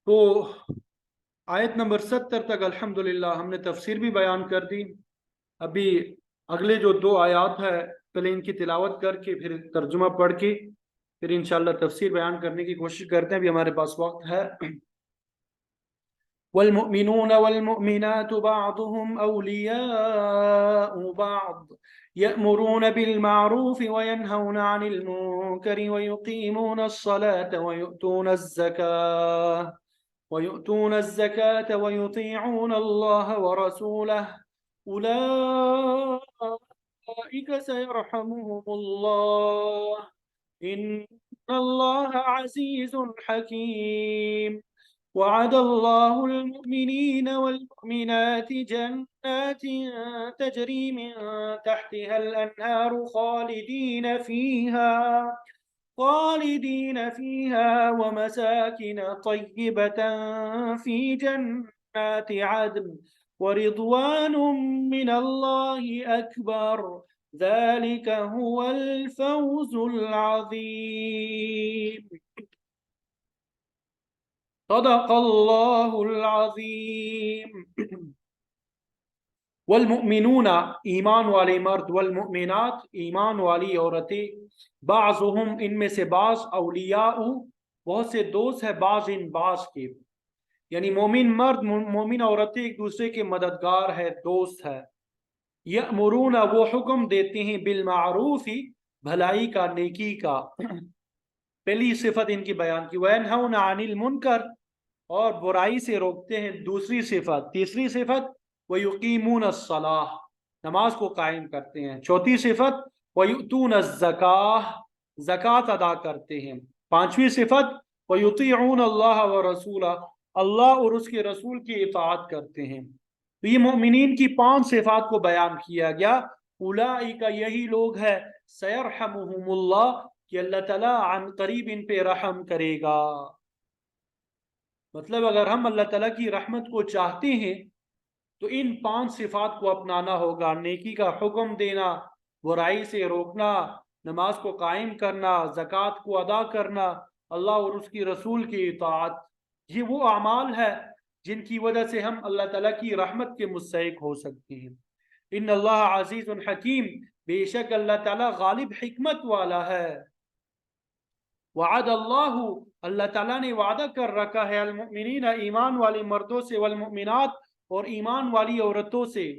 تو آیت نمبر 70 تک الحمدللہ ہم نے تفسیر بھی بیان کر دی۔ ابھی اگلے جو 2 آیات ہے پہلے ان کی تلاوت کر کے پھر ترجمہ پڑھ کے پھر انشاءاللہ تفسیر بیان کرنے کی کوشش کرتے ہیں، ابھی ہمارے پاس وقت ہے۔ والمؤمنون والمؤمنات بعضهم أولياء بعض يأمرون بالمعروف وينهون عن المنكر ويقيمون الصلاة ويؤتون الزكاة ويطيعون الله ورسوله أولئك سيرحمهم الله إن الله عزيز حكيم وعد الله المؤمنين والمؤمنات جنات تجري من تحتها الأنهار خالدين فيها ومساكن طيبة في جنات عدن ورضوان من الله أكبر ذلك هو الفوز العظيم صدق الله العظیم والمؤمنون ایمان والے مرد والمؤمنات ایمان والی عورتیں بعضهم ان میں سے بعض اولیاء بہت سے دوست ہے بعض ان بعض کے یعنی مومن مرد مومن عورتیں ایک دوسرے کے مددگار ہے دوست ہے یأمرون وہ حکم دیتے ہیں بالمعروف بھلائی کا نیکی کا پہلی صفت ان کی بیان کی وینہون عن المنکر اور برائی سے روکتے ہیں دوسری صفت تیسری صفت وَيُقِيمُونَ الصَّلَاةَ نماز کو قائم کرتے ہیں چوتھی صفت وَيُؤْتُونَ الزَّكَاةَ زکوٰۃ ادا کرتے ہیں پانچویں صفت وَيُطِيعُونَ اللَّهَ وَرَسُولَهُ اللہ اور اس کے رسول کی اطاعت کرتے ہیں تو یہ مومنین کی 5 صفات کو بیان کیا گیا اولئک یہی لوگ ہے سیرحمہم اللہ کہ اللہ تعالیٰ عن قریب ان پہ رحم کرے گا مطلب اگر ہم اللہ تعالیٰ کی رحمت کو چاہتے ہیں تو ان 5 صفات کو اپنانا ہوگا نیکی کا حکم دینا برائی سے روکنا نماز کو قائم کرنا زکوٰۃ کو ادا کرنا اللہ اور اس کی رسول کی اطاعت یہ وہ اعمال ہے جن کی وجہ سے ہم اللہ تعالیٰ کی رحمت کے مستحق ہو سکتے ہیں ان اللہ عزیز حکیم بے شک اللہ تعالیٰ غالب حکمت والا ہے وعد اللہ تعالیٰ نے وعدہ کر رکھا ہے المؤمنین ایمان والے مردوں سے والمؤمنات اور ایمان والی عورتوں سے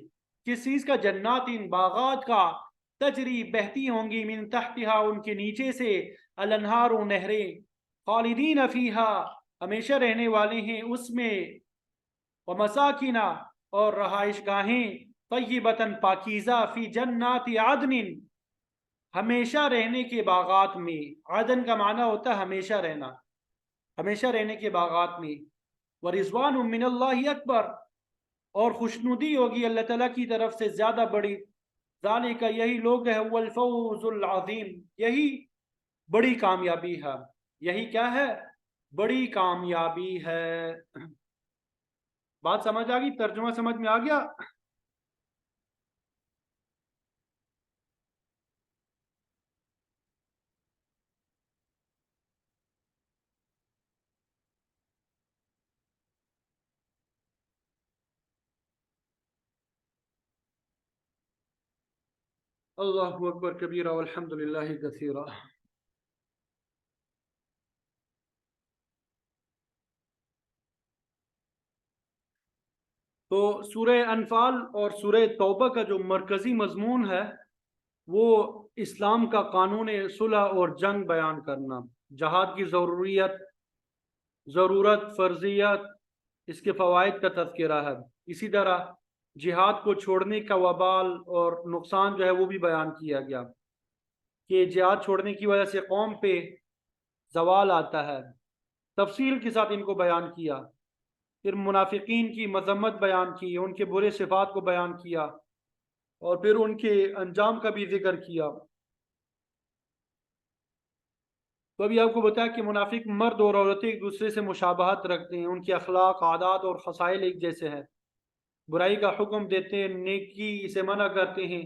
کس چیز کا جنات ان باغات کا تجری بہتی ہوں گی من تحتہا ان کے نیچے سے الانہار و نہریں خالدین فیہا ہمیشہ رہنے والے ہیں اس میں ومساکن اور رہائش گاہیں طیبتاً پاکیزہ فی جنات عدن ہمیشہ رہنے کے باغات میں عدن کا معنی ہوتا ہے ہمیشہ رہنا ہمیشہ رہنے کے باغات میں ورضوان من اللہ اکبر اور خوشنودی ہوگی اللہ تعالیٰ کی طرف سے زیادہ بڑی ذالک یہی لوگ ہے والفوز العظیم یہی بڑی کامیابی ہے یہی کیا ہے بڑی کامیابی ہے بات سمجھ آ گئی ترجمہ سمجھ میں آ گیا اللہ اکبر کبیرہ والحمد للہ کثیرہ تو سورہ انفال اور سورہ توبہ کا جو مرکزی مضمون ہے وہ اسلام کا قانون صلح اور جنگ بیان کرنا جہاد کی ضرورت فرضیت اس کے فوائد کا تذکرہ ہے اسی طرح جہاد کو چھوڑنے کا وبال اور نقصان جو ہے وہ بھی بیان کیا گیا کہ جہاد چھوڑنے کی وجہ سے قوم پہ زوال آتا ہے تفصیل کے ساتھ ان کو بیان کیا پھر منافقین کی مذمت بیان کی ان کے برے صفات کو بیان کیا اور پھر ان کے انجام کا بھی ذکر کیا تو ابھی آپ کو بتایا کہ منافق مرد اور عورتیں ایک دوسرے سے مشابہت رکھتے ہیں ان کے اخلاق عادات اور خصائل ایک جیسے ہیں برائی کا حکم دیتے ہیں نیکی سے منع کرتے ہیں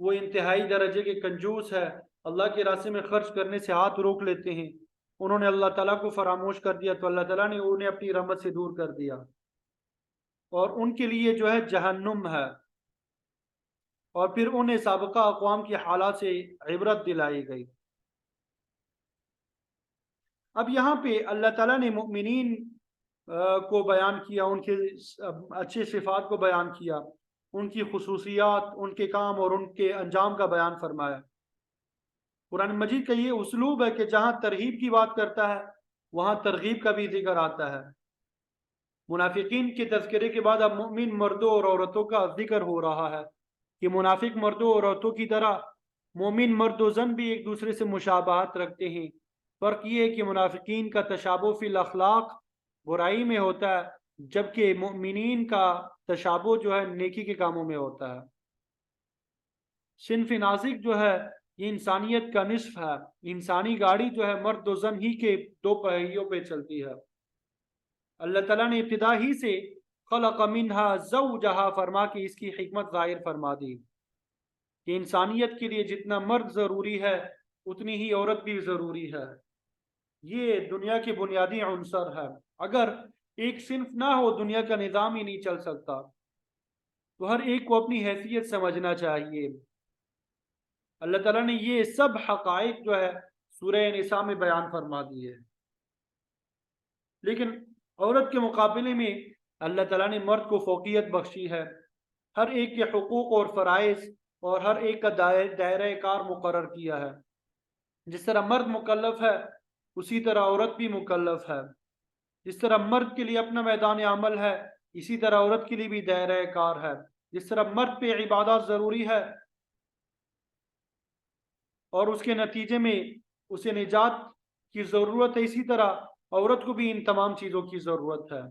وہ انتہائی درجے کے کنجوس ہے اللہ کے راستے میں خرچ کرنے سے ہاتھ روک لیتے ہیں انہوں نے اللہ تعالیٰ کو فراموش کر دیا تو اللہ تعالیٰ نے انہیں اپنی رحمت سے دور کر دیا اور ان کے لیے جو ہے جہنم ہے اور پھر انہیں سابقہ اقوام کی حالات سے عبرت دلائی گئی اب یہاں پہ اللہ تعالیٰ نے مؤمنین کو بیان کیا، ان کے اچھے صفات کو بیان کیا، ان کی خصوصیات، ان کے کام اور ان کے انجام کا بیان فرمایا۔ قرآن مجید کا یہ اسلوب ہے کہ جہاں ترغیب کی بات کرتا ہے وہاں ترغیب کا بھی ذکر آتا ہے۔ منافقین کے تذکرے کے بعد اب مومن مردوں اور عورتوں کا ذکر ہو رہا ہے کہ منافق مردوں اور عورتوں کی طرح مومن مرد و زن بھی ایک دوسرے سے مشابہت رکھتے ہیں۔ فرق یہ ہے کہ منافقین کا تشابہ فی الاخلاق برائی میں ہوتا ہے، جبکہ مومنین کا تشابہ جو ہے نیکی کے کاموں میں ہوتا ہے۔ صنف نازک جو ہے یہ انسانیت کا نصف ہے۔ انسانی گاڑی جو ہے مرد و زن ہی کے دو پہیوں پہ چلتی ہے۔ اللہ تعالیٰ نے ابتدا ہی سے خلق منہا زوجہا فرما کے اس کی حکمت ظاہر فرما دی کہ انسانیت کے لیے جتنا مرد ضروری ہے اتنی ہی عورت بھی ضروری ہے۔ یہ دنیا کے بنیادی عنصر ہے۔ اگر ایک صنف نہ ہو دنیا کا نظام ہی نہیں چل سکتا۔ تو ہر ایک کو اپنی حیثیت سمجھنا چاہیے۔ اللہ تعالیٰ نے یہ سب حقائق جو ہے سورہ نساء میں بیان فرما دی ہے، لیکن عورت کے مقابلے میں اللہ تعالیٰ نے مرد کو فوقیت بخشی ہے۔ ہر ایک کے حقوق اور فرائض اور ہر ایک کا دائرہ کار مقرر کیا ہے۔ جس طرح مرد مکلف ہے اسی طرح عورت بھی مکلف ہے۔ جس طرح مرد کے لیے اپنا میدان عمل ہے اسی طرح عورت کے لیے بھی دائرہ کار ہے۔ جس طرح مرد پہ عبادات ضروری ہے اور اس کے نتیجے میں اسے نجات کی ضرورت ہے، اسی طرح عورت کو بھی ان تمام چیزوں کی ضرورت ہے۔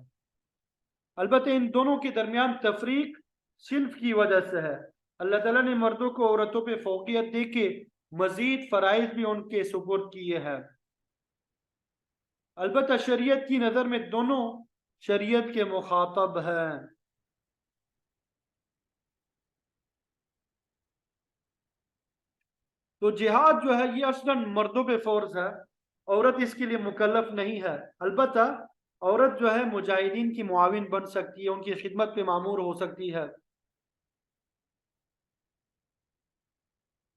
البتہ ان دونوں کے درمیان تفریق صنف کی وجہ سے ہے۔ اللہ تعالیٰ نے مردوں کو عورتوں پہ فوقیت دے کے مزید فرائض بھی ان کے سپرد کیے ہیں۔ البتہ شریعت کی نظر میں دونوں شریعت کے مخاطب ہیں۔ تو جہاد جو ہے یہ اصلاً مردوں پہ فرض ہے، عورت اس کے لیے مکلف نہیں ہے۔ البتہ عورت جو ہے مجاہدین کی معاون بن سکتی ہے، ان کی خدمت پہ معمور ہو سکتی ہے،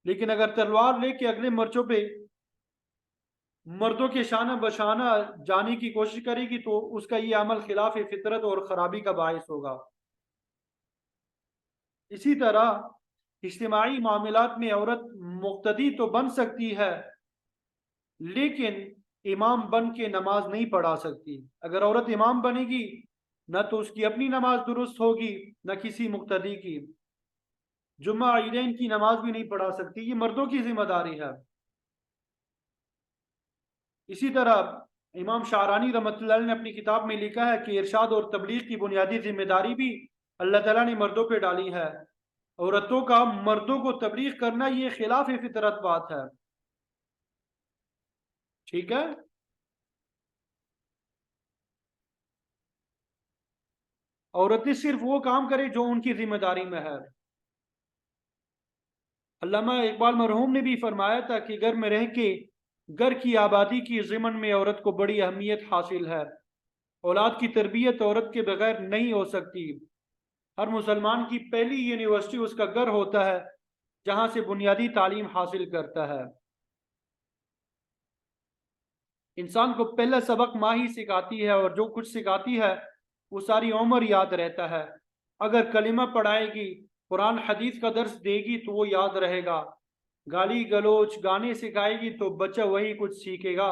لیکن اگر تلوار لے کے اگلے مرچوں پہ مردوں کے شانہ بشانہ جانے کی کوشش کرے گی تو اس کا یہ عمل خلاف فطرت اور خرابی کا باعث ہوگا۔ اسی طرح اجتماعی معاملات میں عورت مقتدی تو بن سکتی ہے لیکن امام بن کے نماز نہیں پڑھا سکتی۔ اگر عورت امام بنے گی نہ تو اس کی اپنی نماز درست ہوگی نہ کسی مقتدی کی۔ جمعہ عیدین کی نماز بھی نہیں پڑھا سکتی، یہ مردوں کی ذمہ داری ہے۔ اسی طرح امام شعرانی رحمۃ اللہ علیہ نے اپنی کتاب میں لکھا ہے کہ ارشاد اور تبلیغ کی بنیادی ذمہ داری بھی اللہ تعالیٰ نے مردوں پہ ڈالی ہے۔ عورتوں کا مردوں کو تبلیغ کرنا یہ خلاف فطرت بات ہے۔ ٹھیک ہے، عورتیں صرف وہ کام کرے جو ان کی ذمہ داری میں ہے۔ علامہ اقبال مرحوم نے بھی فرمایا تھا کہ گھر میں رہ کے گھر کی آبادی کی ضمن میں عورت کو بڑی اہمیت حاصل ہے۔ اولاد کی تربیت عورت کے بغیر نہیں ہو سکتی۔ ہر مسلمان کی پہلی یونیورسٹی اس کا گھر ہوتا ہے جہاں سے بنیادی تعلیم حاصل کرتا ہے۔ انسان کو پہلا سبق ماں ہی سکھاتی ہے اور جو کچھ سکھاتی ہے وہ ساری عمر یاد رہتا ہے۔ اگر کلمہ پڑھائے گی، قرآن حدیث کا درس دے گی تو وہ یاد رہے گا۔ گالی گلوچ گانے سکھائے گی تو بچہ وہی کچھ سیکھے گا،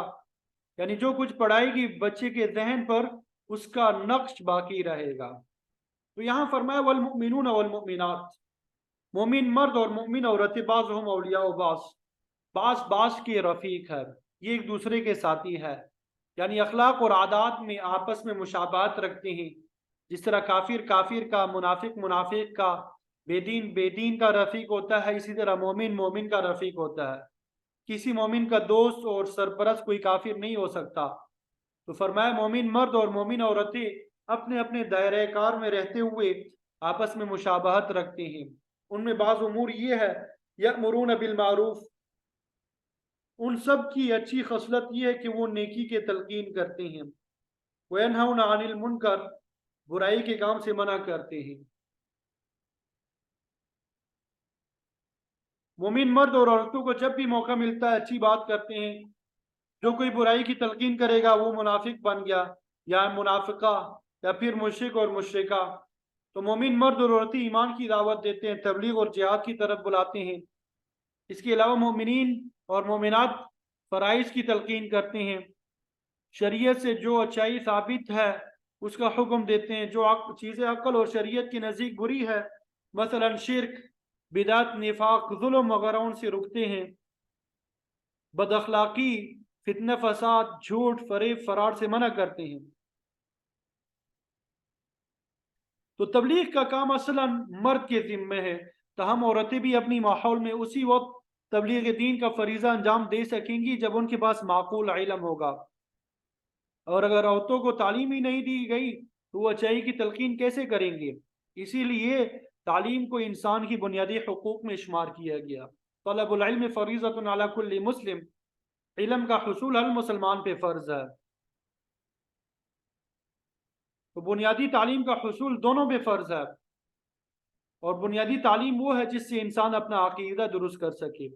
یعنی جو کچھ پڑھائے گی بچے کے ذہن پر اس کا نقش باقی رہے گا۔ تو یہاں فرمایا والمؤمنون والمؤمنات، مومن مرد اور مومن عورتیں بعضهم اولیاء بعض بعض کے رفیق ہے، یہ ایک دوسرے کے ساتھی ہے، یعنی اخلاق اور عادات میں آپس میں مشابہت رکھتے ہیں۔ جس طرح کافر کافر کا، منافق منافق کا، بے دین بے دین کا رفیق ہوتا ہے، اسی طرح مومن مومن کا رفیق ہوتا ہے۔ کسی مومن کا دوست اور سرپرست کوئی کافر نہیں ہو سکتا۔ تو فرمایا مومن مرد اور مومن عورتیں اپنے اپنے دائرہ کار میں رہتے ہوئے آپس میں مشابہت رکھتے ہیں۔ ان میں بعض امور یہ ہے یأمرون بالمعروف، ان سب کی اچھی خصلت یہ ہے کہ وہ نیکی کے تلقین کرتے ہیں، وینہون عن المنکر، برائی کے کام سے منع کرتے ہیں۔ مومن مرد اور عورتوں کو جب بھی موقع ملتا ہے اچھی بات کرتے ہیں۔ جو کوئی برائی کی تلقین کرے گا وہ منافق بن گیا، یا منافقہ یا پھر مشرک اور مشرکہ، تو مومن مرد اور عورتیں ایمان کی دعوت دیتے ہیں، تبلیغ اور جہاد کی طرف بلاتے ہیں۔ اس کے علاوہ مومنین اور مومنات فرائض کی تلقین کرتے ہیں، شریعت سے جو اچائی ثابت ہے اس کا حکم دیتے ہیں، جو چیزیں عقل اور شریعت کی نزدیک بری ہے، مثلا شرک، بدعت، نفاق، ظلم وغیرہ، ان سے رکتے ہیں، بد اخلاقی، فتنہ فساد، جھوٹ، فریب، فرار سے منع کرتے ہیں۔ تو تبلیغ کا کام اصلا مرد کے ذمہ ہے، تاہم عورتیں بھی اپنی ماحول میں اسی وقت تبلیغ دین کا فریضہ انجام دے سکیں گی جب ان کے پاس معقول علم ہوگا، اور اگر عورتوں کو تعلیم ہی نہیں دی گئی تو وہ اچائی کی تلقین کیسے کریں گے؟ اسی لیے تعلیم کو انسان کی بنیادی حقوق میں شمار کیا گیا۔ طلب العلم فریضۃ علی کل مسلم، علم کا حصول ہر مسلمان پہ فرض ہے۔ تو بنیادی تعلیم کا حصول دونوں پہ فرض ہے، اور بنیادی تعلیم وہ ہے جس سے انسان اپنا عقیدہ درست کر سکے،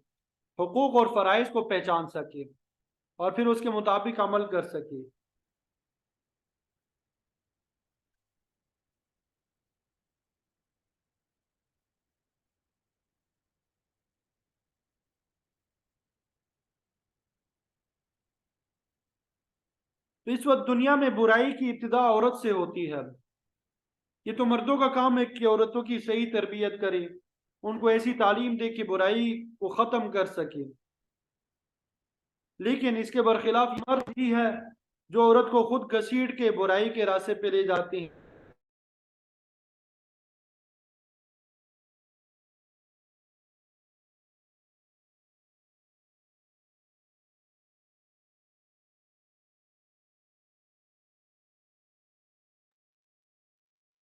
حقوق اور فرائض کو پہچان سکے اور پھر اس کے مطابق عمل کر سکے۔ تو اس وقت دنیا میں برائی کی ابتدا عورت سے ہوتی ہے۔ یہ تو مردوں کا کام ہے کہ عورتوں کی صحیح تربیت کرے، ان کو ایسی تعلیم دے کہ برائی کو ختم کر سکے، لیکن اس کے برخلاف مرد ہی ہے جو عورت کو خود گھسیٹ کے برائی کے راستے پہ لے جاتے ہیں۔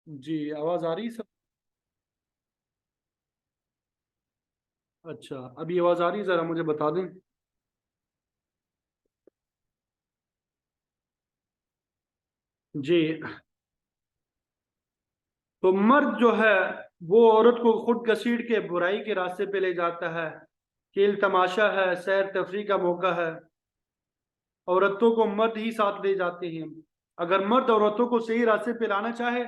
جی آواز آ رہی سب؟ اچھا ابھی آواز آ رہی، ذرا مجھے بتا دیں۔ جی تو مرد جو ہے وہ عورت کو خود گھسیٹ کے برائی کے راستے پہ لے جاتا ہے، کھیل تماشا ہے، سیر تفریح کا موقع ہے، عورتوں کو مرد ہی ساتھ لے جاتے ہیں۔ اگر مرد عورتوں کو صحیح راستے پہ لانا چاہے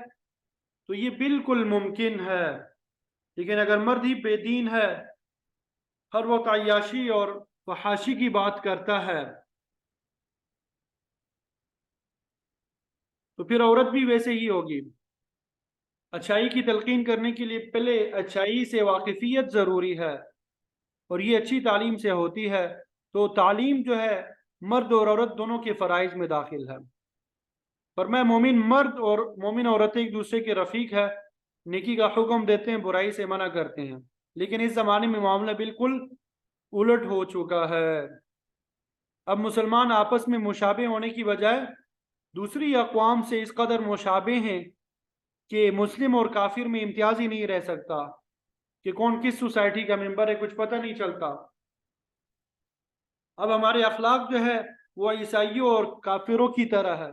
تو یہ بالکل ممکن ہے، لیکن اگر مرد ہی بے دین ہے، ہر وقت عیاشی اور فحاشی کی بات کرتا ہے، تو پھر عورت بھی ویسے ہی ہوگی۔ اچھائی کی تلقین کرنے کے لیے پہلے اچھائی سے واقفیت ضروری ہے، اور یہ اچھی تعلیم سے ہوتی ہے۔ تو تعلیم جو ہے مرد اور عورت دونوں کے فرائض میں داخل ہے۔ پر میں مومن مرد اور مومن عورتیں ایک دوسرے کے رفیق ہے، نیکی کا حکم دیتے ہیں، برائی سے منع کرتے ہیں، لیکن اس زمانے میں معاملہ بالکل الٹ ہو چکا ہے۔ اب مسلمان آپس میں مشابہ ہونے کی بجائے دوسری اقوام سے اس قدر مشابہ ہیں کہ مسلم اور کافر میں امتیاز ہی نہیں رہ سکتا کہ کون کس سوسائٹی کا ممبر ہے، کچھ پتہ نہیں چلتا۔ اب ہمارے اخلاق جو ہے وہ عیسائیوں اور کافروں کی طرح ہے،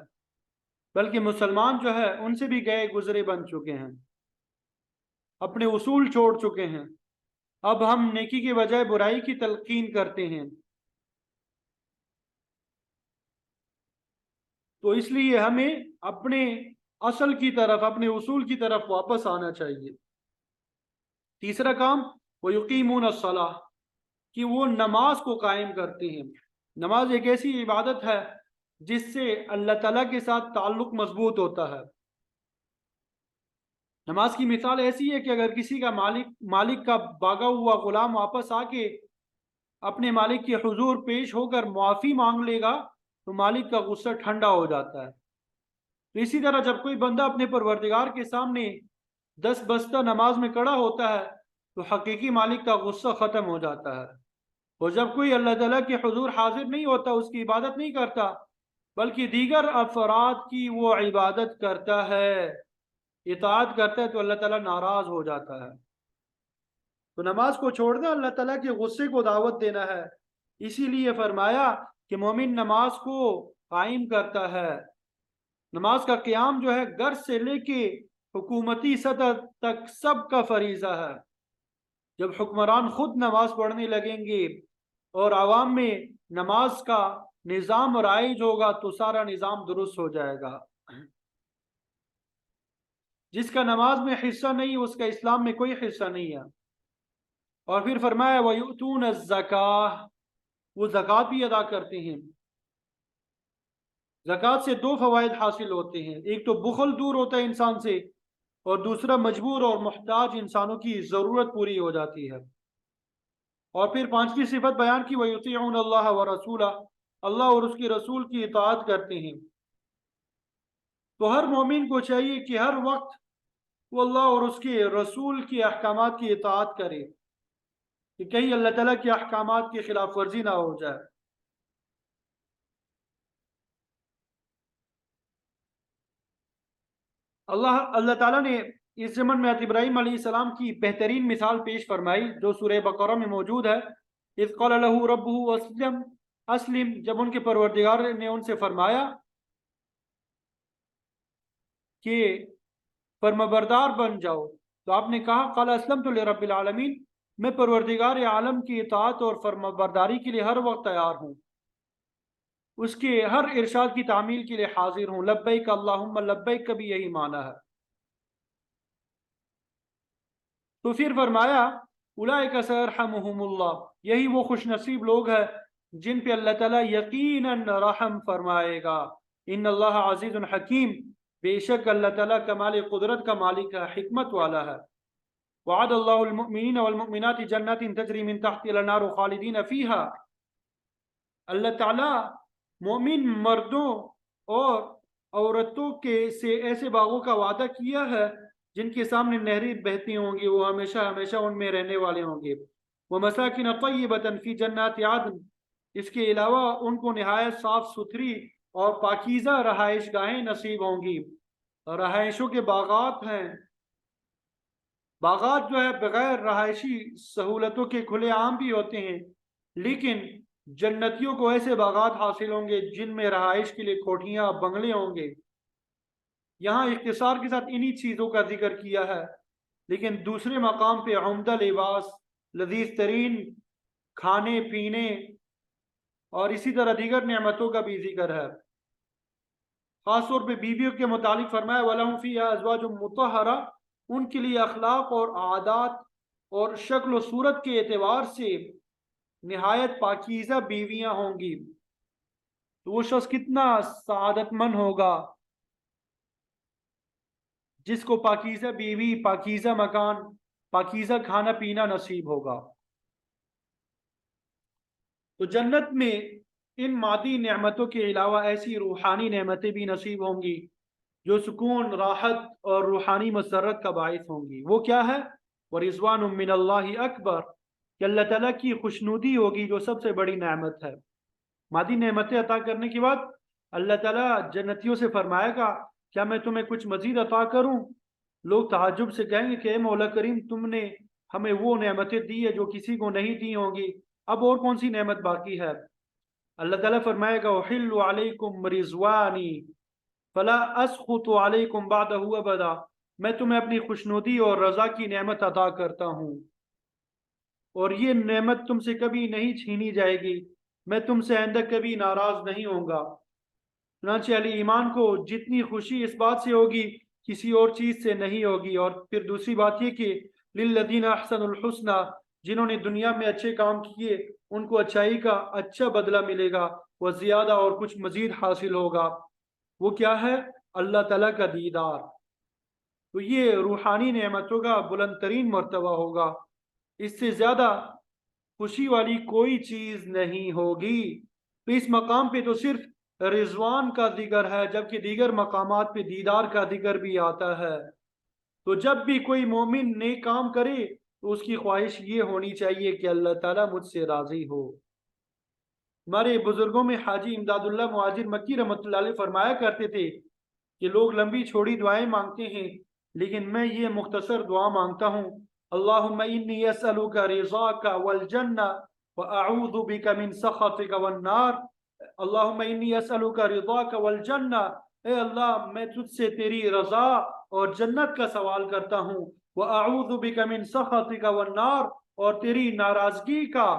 بلکہ مسلمان جو ہے ان سے بھی گئے گزرے بن چکے ہیں، اپنے اصول چھوڑ چکے ہیں۔ اب ہم نیکی کے بجائے برائی کی تلقین کرتے ہیں، تو اس لیے ہمیں اپنے اصل کی طرف، اپنے اصول کی طرف واپس آنا چاہیے۔ تیسرا کام وہ یقیمون الصلاۃ، کہ وہ نماز کو قائم کرتے ہیں۔ نماز ایک ایسی عبادت ہے جس سے اللہ تعالیٰ کے ساتھ تعلق مضبوط ہوتا ہے۔ نماز کی مثال ایسی ہے کہ اگر کسی کا مالک کا بھاگا ہوا غلام واپس آ کے اپنے مالک کے حضور پیش ہو کر معافی مانگ لے گا تو مالک کا غصہ ٹھنڈا ہو جاتا ہے۔ تو اسی طرح جب کوئی بندہ اپنے پروردگار کے سامنے 10 بستہ نماز میں کھڑا ہوتا ہے تو حقیقی مالک کا غصہ ختم ہو جاتا ہے، اور جب کوئی اللہ تعالیٰ کے حضور حاضر نہیں ہوتا، اس کی عبادت نہیں کرتا بلکہ دیگر افراد کی وہ عبادت کرتا ہے، اطاعت کرتا ہے، تو اللہ تعالیٰ ناراض ہو جاتا ہے۔ تو نماز کو چھوڑنا اللہ تعالیٰ کے غصے کو دعوت دینا ہے۔ اسی لیے فرمایا کہ مومن نماز کو قائم کرتا ہے۔ نماز کا قیام جو ہے گھر سے لے کے حکومتی سطح تک سب کا فریضہ ہے۔ جب حکمران خود نماز پڑھنے لگیں گے اور عوام میں نماز کا نظام رائج ہوگا تو سارا نظام درست ہو جائے گا۔ جس کا نماز میں حصہ نہیں اس کا اسلام میں کوئی حصہ نہیں ہے۔ اور پھر فرمایا وَيُؤْتُونَ الزَّكَاةَ، وہ زکوٰۃ بھی ادا کرتے ہیں۔ زکوٰۃ سے دو فوائد حاصل ہوتے ہیں، ایک تو بخل دور ہوتا ہے انسان سے، اور دوسرا مجبور اور محتاج انسانوں کی ضرورت پوری ہو جاتی ہے۔ اور پھر پانچویں صفت بیان کی وَيُطِيعُونَ اللَّهَ وَرَسُولَهُ، اللہ اور اس کے رسول کی اطاعت کرتے ہیں۔ تو ہر مومن کو چاہیے کہ ہر وقت وہ اللہ اور اس کے رسول کے احکامات کی اطاعت کرے، کہ کہیں اللہ تعالیٰ کے احکامات کی خلاف ورزی نہ ہو جائے۔ اللہ تعالیٰ نے اس زمن میں ابراہیم علیہ السلام کی بہترین مثال پیش فرمائی جو سورہ بقرہ میں موجود ہے۔ اذ قال له ربه اسلم، جب ان کے پروردگار نے ان سے فرمایا کہ فرمانبردار بن جاؤ، تو آپ نے کہا قال اسلمت لرب العالمین، میں پروردگار عالم کی اطاعت اور فرمانبرداری کے لیے ہر وقت تیار ہوں، اس کے ہر ارشاد کی تعمیل کے لیے حاضر ہوں۔ لبیک اللہم لبیک کا بھی یہی معنی ہے۔ تو پھر فرمایا اولئک سیرحمہم اللہ، یہی وہ خوش نصیب لوگ ہیں جن پہ اللہ تعالیٰ یقیناً رحم فرمائے گا۔ ان اللہ عزیز حکیم، بے شک اللہ تعالیٰ کمال قدرت کا مالک ہے، حکمت والا ہے۔ وعد اللہ المؤمنین والمؤمنات جنات تجری من تحت الانہار خالدین فیہا، اللہ تعالیٰ مومن مردوں اور عورتوں کے سے ایسے باغوں کا وعدہ کیا ہے جن کے سامنے نہریں بہتی ہوں گی، وہ ہمیشہ ہمیشہ ان میں رہنے والے ہوں گے۔ وَمَسَاكِنَ طَيِّبَةً فِي جَنَّاتِ عَدْنٍ، اس کے علاوہ ان کو نہایت صاف ستھری اور پاکیزہ رہائش گاہیں نصیب ہوں گی۔ رہائشوں کے باغات ہیں، باغات جو ہے بغیر رہائشی سہولتوں کے کھلے عام بھی ہوتے ہیں، لیکن جنتیوں کو ایسے باغات حاصل ہوں گے جن میں رہائش کے لیے کوٹھیاں بنگلے ہوں گے۔ یہاں اختصار کے ساتھ انہی چیزوں کا ذکر کیا ہے، لیکن دوسرے مقام پہ عمدہ لباس، لذیذ ترین کھانے پینے اور اسی طرح دیگر نعمتوں کا بھی ذکر ہے۔ خاص طور پہ بیویوں کے متعلق فرمایا وَلَهُمْ فِيهَا أَزْوَاجٌ مُطَهَّرَةٌ، ان کے لیے اخلاق اور عادات اور شکل و صورت کے اعتبار سے نہایت پاکیزہ بیویاں ہوں گی۔ تو وہ شخص کتنا سعادت مند ہوگا جس کو پاکیزہ بیوی، پاکیزہ مکان، پاکیزہ کھانا پینا نصیب ہوگا۔ تو جنت میں ان مادی نعمتوں کے علاوہ ایسی روحانی نعمتیں بھی نصیب ہوں گی جو سکون، راحت اور روحانی مسرت کا باعث ہوں گی۔ وہ کیا ہے؟ وَرِضْوَانٌ مِّنَ اللَّهِ أَكْبَرُ، کہ اللہ تعالیٰ کی خوشنودی ہوگی جو سب سے بڑی نعمت ہے۔ مادی نعمتیں عطا کرنے کے بعد اللہ تعالیٰ جنتیوں سے فرمائے گا کیا میں تمہیں کچھ مزید عطا کروں؟ لوگ تعجب سے کہیں گے کہ اے مولا کریم، تم نے ہمیں وہ نعمتیں دی ہے جو کسی کو نہیں دی ہوں گی، اب اور کون سی نعمت باقی ہے؟ اللہ تعالیٰ فرمائے گا احل علیکم رضوانی فلا اسخط علیکم بعدہ ابدا، میں تمہیں اپنی خوشنودی اور رضا کی نعمت عطا کرتا ہوں اور یہ نعمت تم سے کبھی نہیں چھینی جائے گی، میں تم سے آئندہ کبھی ناراض نہیں ہوں گا۔ چنانچہ اہل ایمان کو جتنی خوشی اس بات سے ہوگی کسی اور چیز سے نہیں ہوگی۔ اور پھر دوسری بات یہ کہ للذین احسنوا الحسنی، جنہوں نے دنیا میں اچھے کام کیے ان کو اچھائی کا اچھا بدلہ ملے گا، وہ زیادہ اور کچھ مزید حاصل ہوگا۔ وہ کیا ہے؟ اللہ تعالیٰ کا دیدار۔ تو یہ روحانی نعمتوں کا بلند ترین مرتبہ ہوگا، اس سے زیادہ خوشی والی کوئی چیز نہیں ہوگی۔ تو اس مقام پہ تو صرف رضوان کا ذکر ہے، جبکہ دیگر مقامات پہ دیدار کا ذکر بھی آتا ہے۔ تو جب بھی کوئی مومن نیک کام کرے تو اس کی خواہش یہ ہونی چاہیے کہ اللہ تعالیٰ مجھ سے راضی ہو۔ ہمارے بزرگوں میں حاجی امداد اللہ مہاجر مکی رحمۃ اللہ علیہ فرمایا کرتے تھے کہ لوگ لمبی چھوڑی دعائیں مانگتے ہیں، لیکن میں یہ مختصر دعا مانگتا ہوں، اللہم انی اسألک رضاک والجنہ واعوذ بک من سخطک والنار۔ اللہم انی اسألک رضاک والجنہ، اے اللہ میں تجھ سے تیری رضا اور جنت کا سوال کرتا ہوں، واعوذ بک من سخطک والنار، اور تیری ناراضگی کا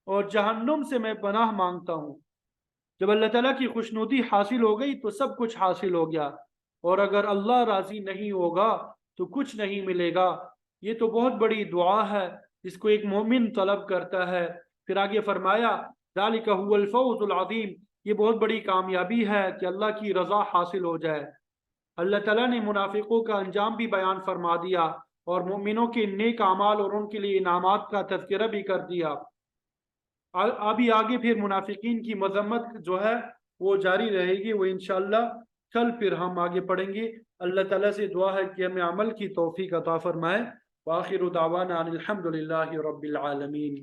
اور جہنم سے میں پناہ مانگتا ہوں۔ جب اللہ تعالیٰ کی خوشنودی حاصل ہو گئی تو سب کچھ حاصل ہو گیا، اور اگر اللہ راضی نہیں ہوگا تو کچھ نہیں ملے گا۔ یہ تو بہت بڑی دعا ہے جس کو ایک مومن طلب کرتا ہے۔ پھر آگے فرمایا ذالک هو الفوز العظیم، یہ بہت بڑی کامیابی ہے کہ اللہ کی رضا حاصل ہو جائے۔ اللہ تعالیٰ نے منافقوں کا انجام بھی بیان فرما دیا اور مومنوں کے نیک اعمال اور ان کے لیے انعامات کا تذکرہ بھی کر دیا۔ ابھی آگے پھر منافقین کی مذمت جو ہے وہ جاری رہے گی، وہ انشاءاللہ کل پھر ہم آگے پڑھیں گے۔ اللہ تعالیٰ سے دعا ہے کہ ہمیں عمل کی توفیق عطا فرمائے۔ وآخر دعوانا ان الحمد للہ رب العالمین۔